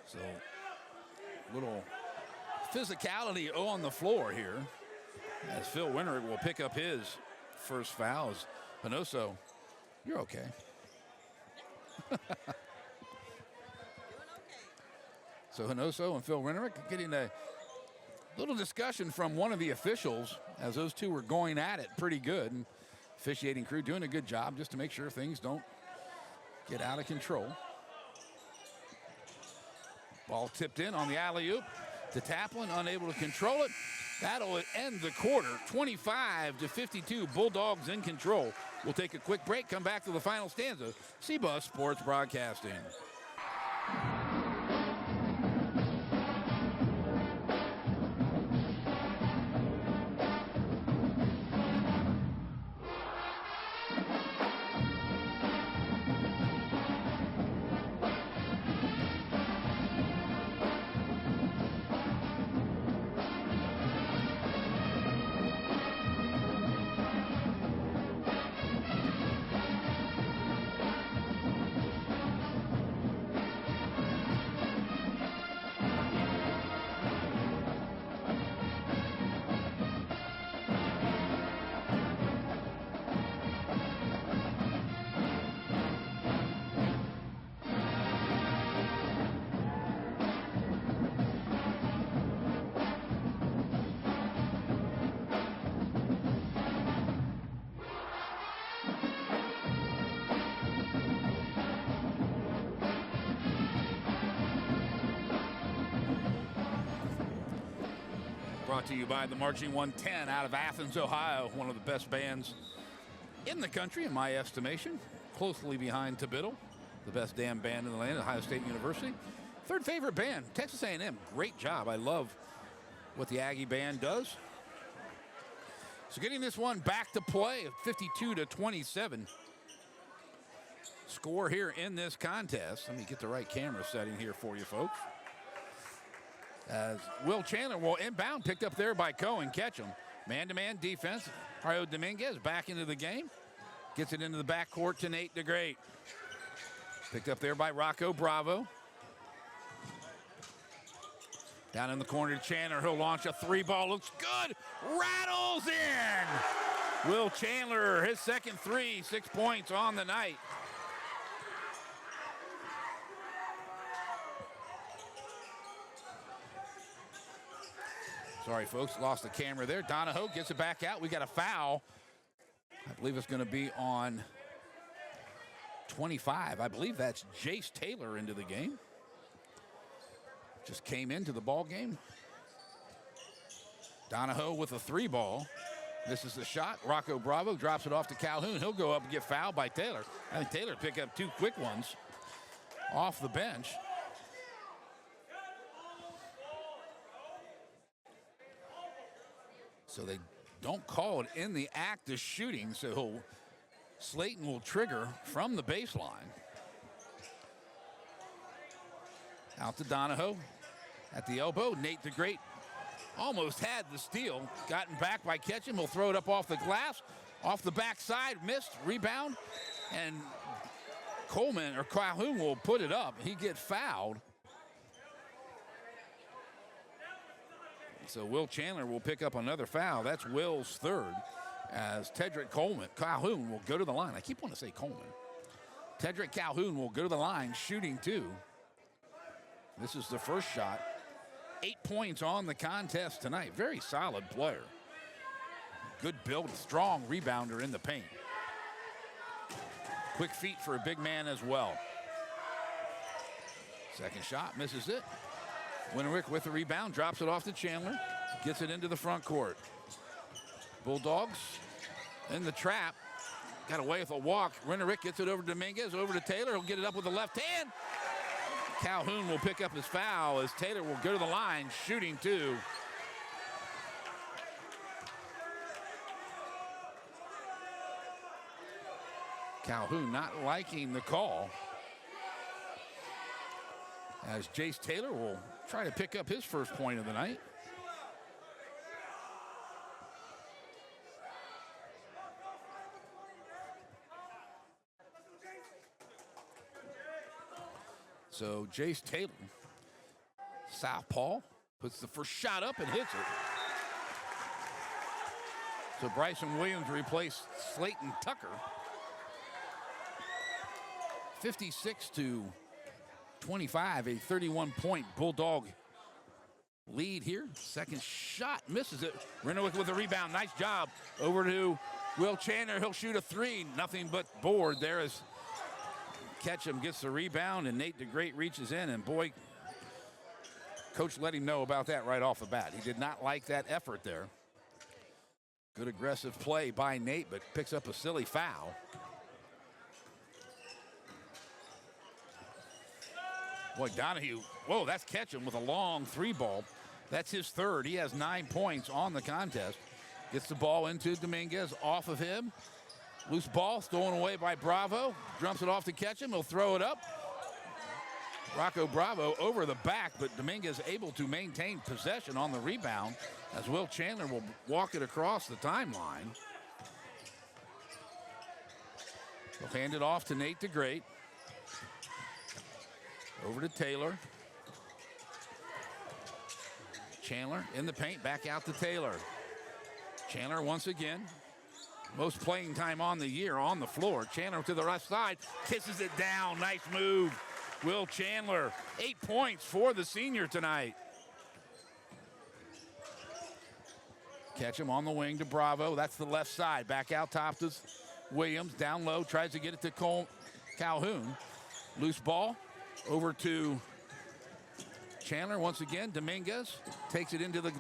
So little physicality on the floor here as Phil Winterick will pick up his first foul. As Hanoso, you're okay. So Hanoso and Phil Winterick getting a little discussion from one of the officials as those two were going at it pretty good. And officiating crew doing a good job just to make sure things don't get out of control. Ball tipped in on the alley-oop to Taplin, unable to control it. That'll end the quarter, 25-52. Bulldogs in control. We'll take a quick break, come back to the final stanza. C-Bus Sports Broadcasting. Brought to you by the Marching 110 out of Athens, Ohio. One of the best bands in the country, in my estimation. Closely behind Tibittle, the best damn band in the land, Ohio State University. Third favorite band, Texas A&M. Great job. I love what the Aggie band does. So getting this one back to play, 52-27. Score here in this contest. Let me get the right camera setting here for you folks. As Will Chandler will inbound, picked up there by Cohen. Ketchum, man-to-man defense. Mario Dominguez back into the game. Gets it into the backcourt to Nate DeGreat. Picked up there by Rocco Bravo. Down in the corner to Chandler. He'll launch a three ball. Looks good. Rattles in. Will Chandler, his second three, 6 points on the night. Sorry, folks, lost the camera there. Donahoe gets it back out. We got a foul. I believe it's going to be on 25. I believe that's Jace Taylor into the game. Just came into the ball game. Donahoe with a three ball. This is the shot. Rocco Bravo drops it off to Calhoun. He'll go up and get fouled by Taylor. I think Taylor picked up two quick ones off the bench. So they don't call it in the act of shooting, so Slayton will trigger from the baseline. Out to Donahoe at the elbow. Nate DeGreat almost had the steal. Gotten back by Ketchum. He'll throw it up off the glass. Off the backside, missed, rebound. And Coleman, or Calhoun, will put it up. He gets fouled. So Will Chandler will pick up another foul. That's Will's third, as Tedrick Calhoun will go to the line. I keep wanting to say Coleman. Tedrick Calhoun will go to the line, shooting two. This is the first shot. 8 points on the contest tonight. Very solid player. Good build, strong rebounder in the paint. Quick feet for a big man as well. Second shot, misses it. Winterick with the rebound, drops it off to Chandler. Gets it into the front court. Bulldogs in the trap. Got away with a walk. Winterick gets it over to Dominguez, over to Taylor. He'll get it up with the left hand. Calhoun will pick up his foul as Taylor will go to the line, shooting two. Calhoun not liking the call, as Jace Taylor will try to pick up his first point of the night. So Jace Taylor, southpaw, puts the first shot up and hits it. So Bryson Williams replaced Slayton Tucker. 56-25, a 31-point Bulldog lead here. Second shot, misses it. Renwick with the rebound, nice job. Over to Will Chandler, he'll shoot a three. Nothing but board there as Ketchum gets the rebound and Nate DeGreat reaches in, and boy, coach let him know about that right off the bat. He did not like that effort there. Good aggressive play by Nate, but picks up a silly foul. Boy, Donahue, whoa, that's Ketchum with a long three ball. That's his third. He has 9 points on the contest. Gets the ball into Dominguez, off of him. Loose ball, stolen away by Bravo. Dumps it off to Ketchum. He'll throw it up. Rocco Bravo over the back, but Dominguez able to maintain possession on the rebound as Will Chandler will walk it across the timeline. He'll hand it off to Nate DeGreat. Over to Taylor. Chandler in the paint, back out to Taylor. Chandler once again. Most playing time on the year on the floor. Chandler to the left side, kisses it down. Nice move. Will Chandler, 8 points for the senior tonight. Ketchum on the wing to Bravo. That's the left side. Back out top to Williams. Down low, tries to get it to Calhoun. Loose ball over to Chandler once again. Dominguez takes it into the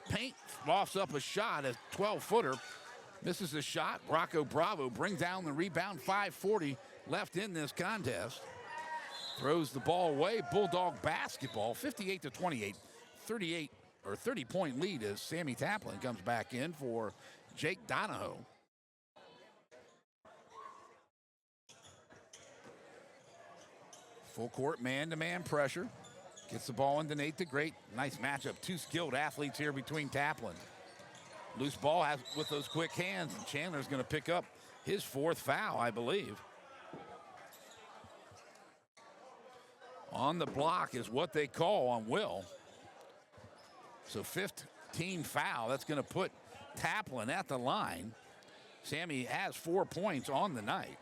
paint, lofts up a shot, a 12-footer. Misses the shot. Rocco Bravo brings down the rebound. 5:40 left in this contest. Throws the ball away. Bulldog basketball, 58-28. 30-point lead as Sammy Taplin comes back in for Jake Donahoe. Full court man-to-man pressure. Gets the ball into Nate the Great. Nice matchup. Two skilled athletes here between Taplin. Loose ball with those quick hands, and Chandler's going to pick up his 4th foul, I believe. On the block is what they call on Will. So 5th team foul. That's going to put Taplin at the line. Sammy has 4 points on the night.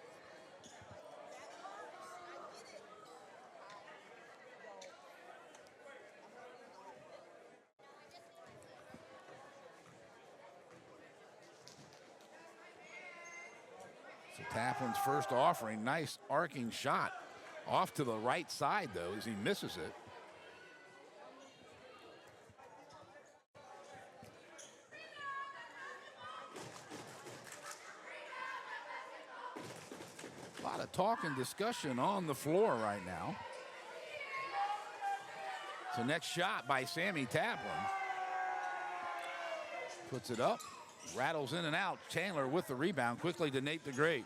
So Taplin's first offering, nice arcing shot. Off to the right side, though, as he misses it. A lot of talk and discussion on the floor right now. So next shot by Sammy Taplin. Puts it up, rattles in and out. Chandler with the rebound, quickly to Nate the Great.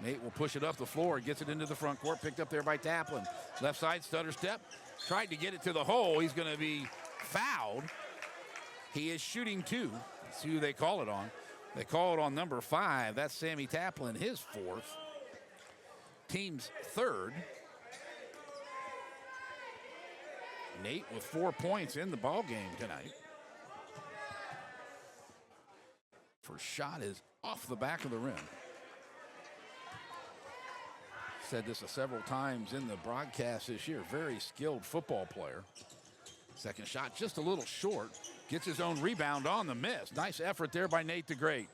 Nate will push it up the floor, gets it into the front court, picked up there by Taplin. Left side stutter step, tried to get it to the hole. He's going to be fouled. He is shooting 2. Let's see who they call it on. They call it on number 5. That's Sammy Taplin, his 4th. Team's 3rd. Nate with 4 points in the ball game tonight. First shot is off the back of the rim. Said this several times in the broadcast this year. Very skilled football player. Second shot just a little short. Gets his own rebound on the miss. Nice effort there by Nate the Great.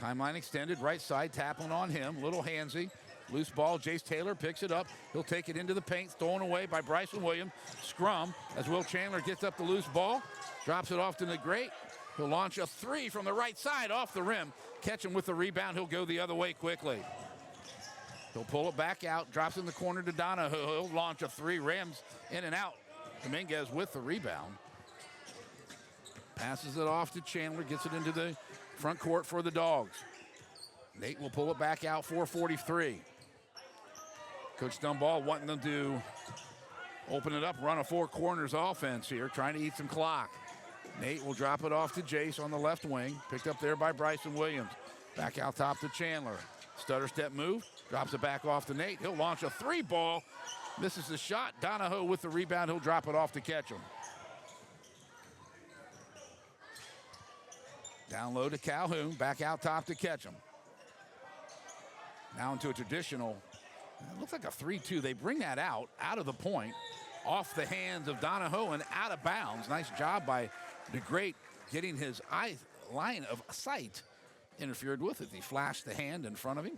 Timeline extended, right side, Taplin on him. Little handsy. Loose ball, Jace Taylor picks it up. He'll take it into the paint, stolen away by Bryson Williams. Scrum as Will Chandler gets up the loose ball. Drops it off to the Great. He'll launch a 3 from the right side off the rim. Catch him with the rebound. He'll go the other way quickly. He'll pull it back out, drops in the corner to Donahoe. He'll launch a 3, rams in and out. Dominguez with the rebound. Passes it off to Chandler, gets it into the front court for the Dogs. Nate will pull it back out, 4:43. Coach Dunball wanting them to open it up, run a 4 corners offense here, trying to eat some clock. Nate will drop it off to Jace on the left wing, picked up there by Bryson Williams. Back out top to Chandler. Stutter step move, drops it back off to Nate. He'll launch a 3 ball, misses the shot. Donahoe with the rebound, he'll drop it off to catch him. Down low to Calhoun, back out top to catch him. Now into a traditional, it looks like a 3-2. They bring that out of the point, off the hands of Donahoe and out of bounds. Nice job by the Great getting his line of sight interfered with it. He flashed the hand in front of him.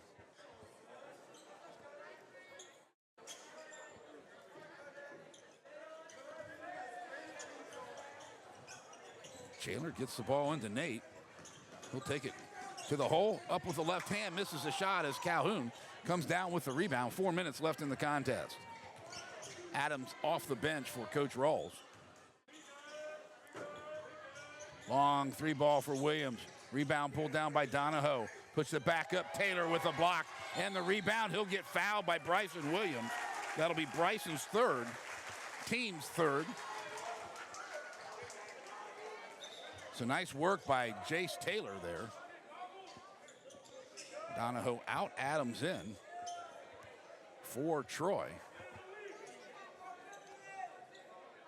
Chandler gets the ball into Nate. He'll take it to the hole, up with the left hand, misses the shot as Calhoun comes down with the rebound. 4 minutes left in the contest. Adams off the bench for Coach Rawls. Long 3 ball for Williams. Rebound pulled down by Donahoe. Puts it back up. Taylor with a block and the rebound. He'll get fouled by Bryson Williams. That'll be Bryson's 3rd, team's 3rd. So nice work by Jace Taylor there. Donahoe out, Adams in for Troy.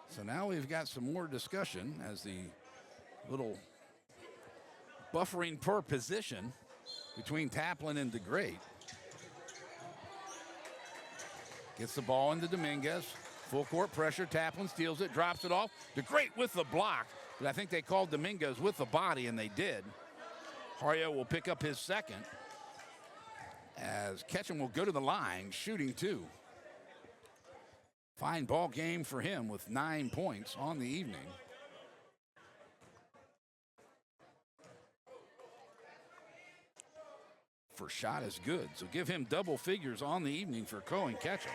So now we've got some more discussion as the little buffering per position between Taplin and DeGreat. Gets the ball into Dominguez. Full court pressure. Taplin steals it, drops it off. DeGreat with the block. But I think they called Dominguez with the body, and they did. Hario will pick up his 2nd. As Ketchum will go to the line, shooting 2. Fine ball game for him with 9 points on the evening. First shot is good, so give him double figures on the evening for Cohen Ketchum.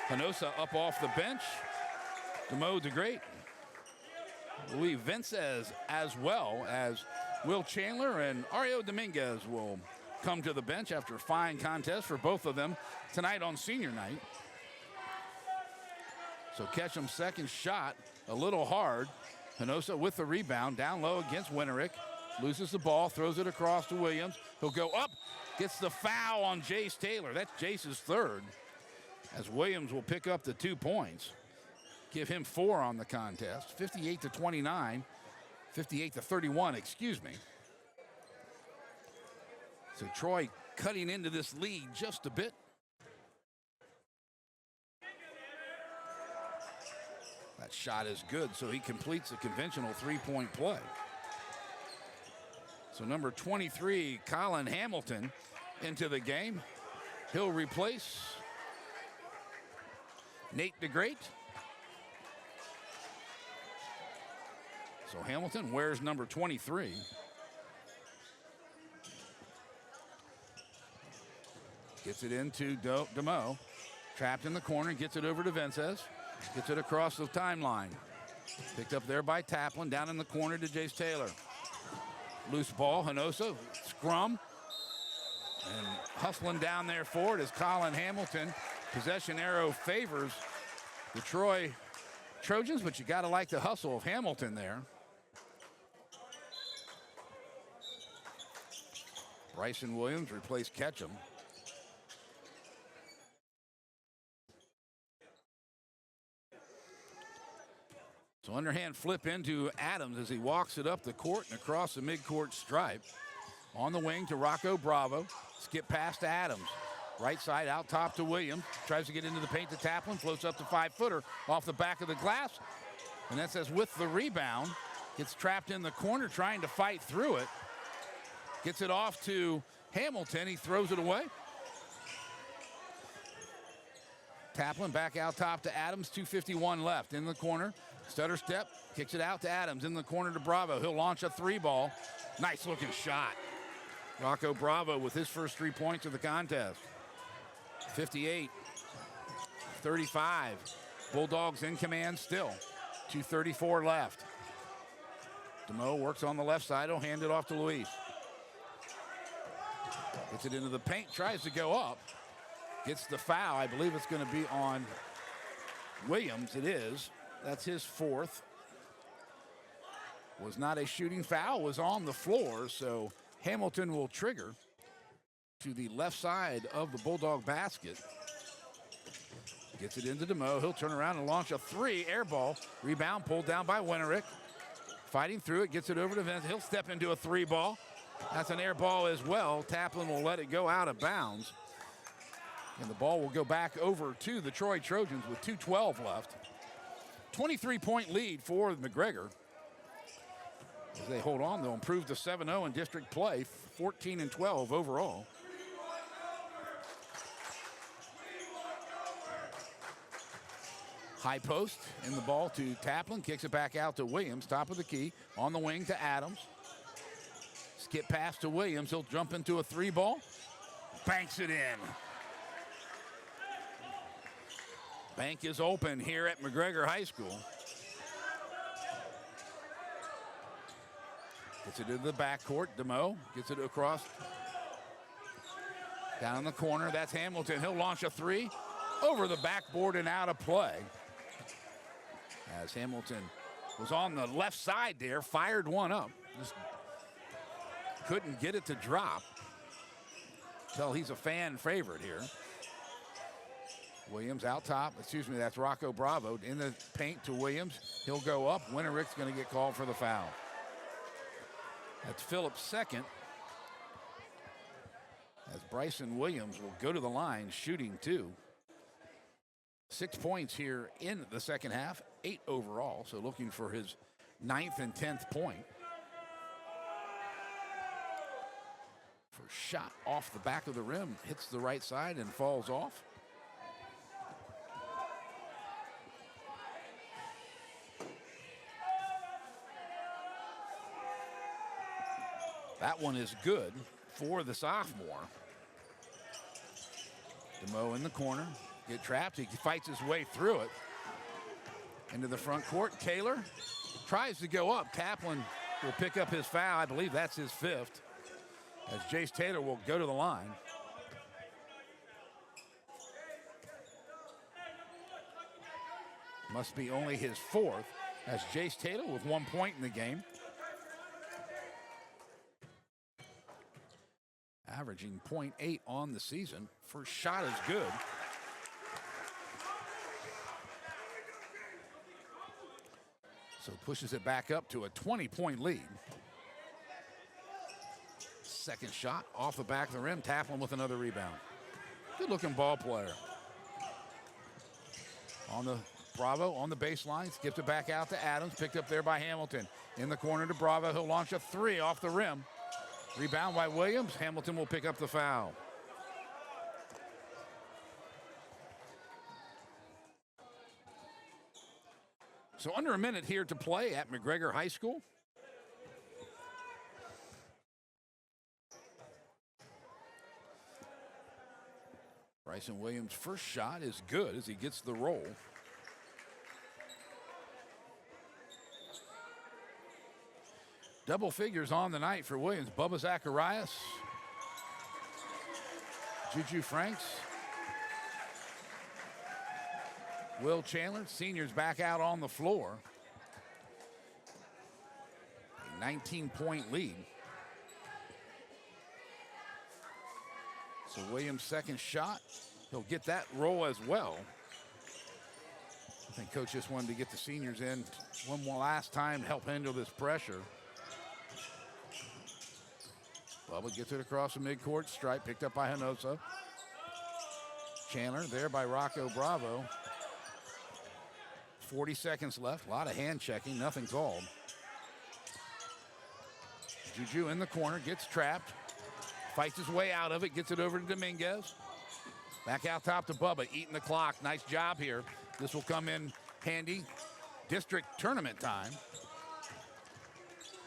Hinosa up off the bench. DeMo DeGreat. Luis Vences as well as Will Chandler and Ario Dominguez will come to the bench after a fine contest for both of them tonight on senior night. So Ketchum's second shot, a little hard. Hinosa with the rebound, down low against Winterick. Loses the ball, throws it across to Williams. He'll go up, gets the foul on Jace Taylor. That's Jace's third, as Williams will pick up the 2 points. Give him 4 on the contest. 58-29, 58-31, excuse me. So Troy cutting into this lead just a bit. That shot is good, so he completes a conventional 3-point play. So number 23, Colin Hamilton, into the game. He'll replace Nate DeGreat. So Hamilton wears number 23. Gets it into DeMo. Trapped in the corner, gets it over to Vences. Gets it across the timeline. Picked up there by Taplin, down in the corner to Jace Taylor. Loose ball, Hinosa, scrum. And hustling down there for it is Colin Hamilton. Possession arrow favors the Troy Trojans, but you gotta like the hustle of Hamilton there. Bryson Williams replaced Ketchum. So underhand flip into Adams as he walks it up the court and across the midcourt stripe. On the wing to Rocco Bravo. Skip pass to Adams. Right side out top to Williams. Tries to get into the paint to Taplin. Floats up the 5-footer off the back of the glass. And that says with the rebound. Gets trapped in the corner trying to fight through it. Gets it off to Hamilton. He throws it away. Taplin back out top to Adams. 2:51 left in the corner. Stutter step, kicks it out to Adams in the corner to Bravo. He'll launch a 3-ball. Nice looking shot. Rocco Bravo with his first 3 points of the contest. 58-35. Bulldogs in command still. 2:34 left. DeMo works on the left side. He'll hand it off to Luis. Gets it into the paint, tries to go up. Gets the foul. I believe it's going to be on Williams. It is. That's his 4th. Was not a shooting foul, was on the floor, so Hamilton will trigger to the left side of the Bulldog basket. Gets it into DeMo. He'll turn around and launch a 3, air ball. Rebound pulled down by Winterick. Fighting through it, gets it over to Vince. He'll step into a 3-ball. That's an air ball as well. Taplin will let it go out of bounds. And the ball will go back over to the Troy Trojans with 2:12 left. 23-point lead for McGregor. As they hold on, they'll improve to 7-0 in district play, 14-12 overall. High post in the ball to Taplin, kicks it back out to Williams, top of the key, on the wing to Adams. Skip pass to Williams, he'll jump into a 3-ball, banks it in. Bank is open here at McGregor High School. Gets it into the backcourt. DeMo gets it across. Down in the corner, that's Hamilton. He'll launch a 3 over the backboard and out of play. As Hamilton was on the left side there, fired one up. Just couldn't get it to drop. Tell he's a fan favorite here. Williams out top. Excuse me, that's Rocco Bravo in the paint to Williams. He'll go up. Winterick's going to get called for the foul. That's Phillips' second. As Bryson Williams will go to the line shooting 2. 6 points here in the second half, 8 overall. So looking for his 9th and 10th point. First shot off the back of the rim, hits the right side and falls off. That one is good for the sophomore. DeMoe in the corner, get trapped. He fights his way through it. Into the front court. Taylor tries to go up. Kaplan will pick up his foul. I believe that's his 5th. As Jace Taylor will go to the line. Must be only his 4th. As Jace Taylor with 1 point in the game. Averaging .8 on the season. First shot is good. So pushes it back up to a 20-point lead. Second shot off the back of the rim. Taplin with another rebound. Good-looking ball player. On the Bravo on the baseline. Skips it back out to Adams. Picked up there by Hamilton. In the corner to Bravo. He'll launch a 3 off the rim. Rebound by Williams. Hamilton will pick up the foul. So under a minute here to play at McGregor High School. Bryson Williams' first shot is good as he gets the roll. Double figures on the night for Williams. Bubba Zacharias, Juju Franks, Will Chandler, seniors back out on the floor. A 19-point lead. So Williams' second shot, he'll get that roll as well. I think coach just wanted to get the seniors in one more last time to help handle this pressure. Bubba gets it across the midcourt stripe, picked up by Hinosa. Chandler there by Rocco Bravo. 40 seconds left, a lot of hand checking, nothing called. Juju in the corner, gets trapped, fights his way out of it, gets it over to Dominguez. Back out top to Bubba, eating the clock, nice job here. This will come in handy, district tournament time.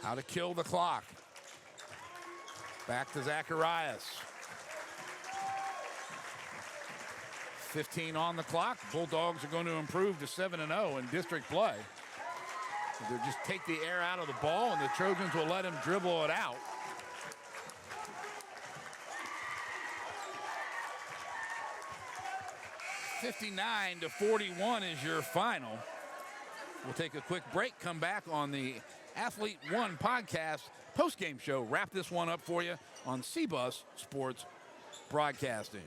How to kill the clock. Back to Zacharias. 15 on the clock. Bulldogs are going to improve to 7-0 in district play. They'll just take the air out of the ball, and the Trojans will let him dribble it out. (59-41) is your final. We'll take a quick break, come back on the Athlete One podcast post-game show. Wrap this one up for you on CBUS Sports Broadcasting.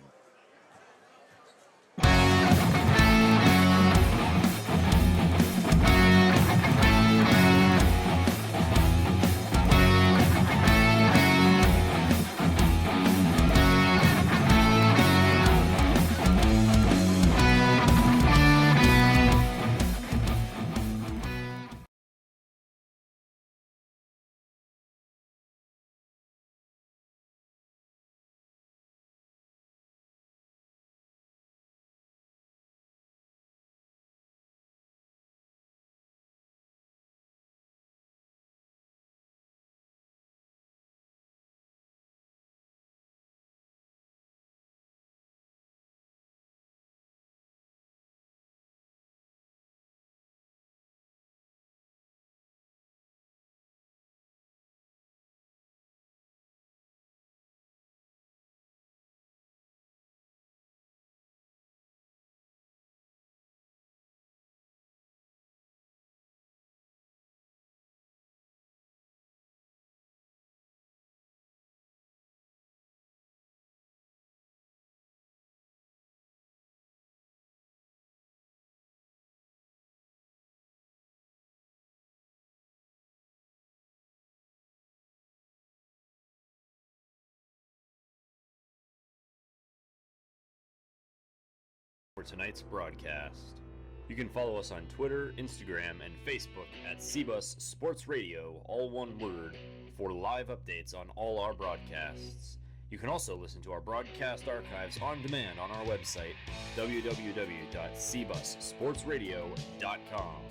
For tonight's broadcast. You can follow us on Twitter, Instagram, and Facebook at CBUS Sports Radio, all one word, for live updates on all our broadcasts. You can also listen to our broadcast archives on demand on our website, www.cbussportsradio.com.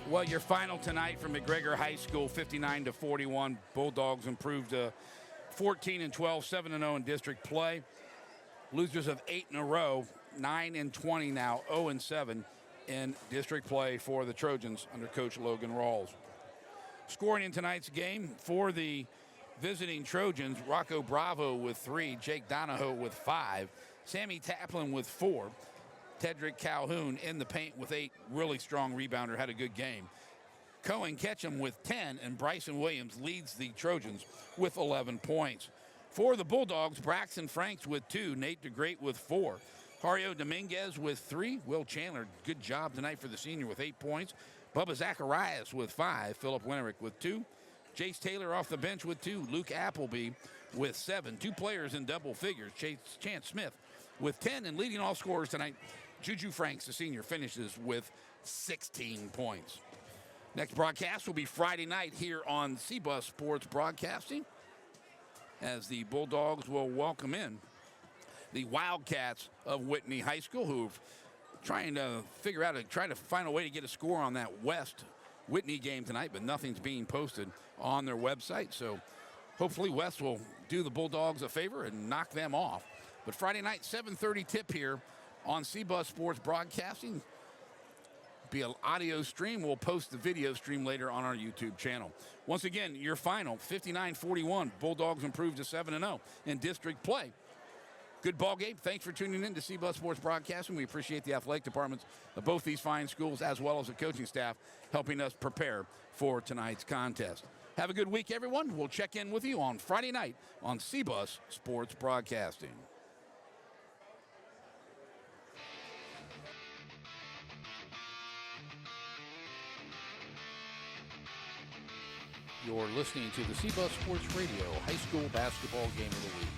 Well, your final tonight from McGregor High School, 59-41. Bulldogs improved to 14-12, 7-0 in district play. Losers of 8 in a row, 9-20 now, 0-7 in district play for the Trojans under Coach Logan Rawls. Scoring in tonight's game for the visiting Trojans, Rocco Bravo with 3, Jake Donahoe with 5, Sammy Taplin with 4, Tedrick Calhoun in the paint with 8, really strong rebounder, had a good game. Cohen Ketchum with 10, and Bryson Williams leads the Trojans with 11 points. For the Bulldogs, Braxton Franks with 2, Nate DeGreat with 4, Hario Dominguez with 3, Will Chandler, good job tonight for the senior with 8 points, Bubba Zacharias with 5, Philip Winterick with 2, Jace Taylor off the bench with 2, Luke Appleby with 7, 2 players in double figures, Chance Smith with 10, and leading all scorers tonight, Juju Franks, the senior, finishes with 16 points. Next broadcast will be Friday night here on CBUS Sports Broadcasting, as the Bulldogs will welcome in the Wildcats of Whitney High School, who've trying to find a way to get a score on that West Whitney game tonight, but nothing's being posted on their website. So hopefully West will do the Bulldogs a favor and knock them off. But Friday night, 7:30 tip here on CBUS Sports Broadcasting. Be an audio stream. We'll post the video stream later on our YouTube channel. Once again, your final, 59-41. Bulldogs improved to 7-0 in district play. Good ball game. Thanks for tuning in to CBUS Sports Broadcasting. We appreciate the athletic departments of both these fine schools, as well as the coaching staff, helping us prepare for tonight's contest. Have a good week, everyone. We'll check in with you on Friday night on CBUS Sports Broadcasting. You're listening to the CBUS Sports Radio High School Basketball Game of the Week.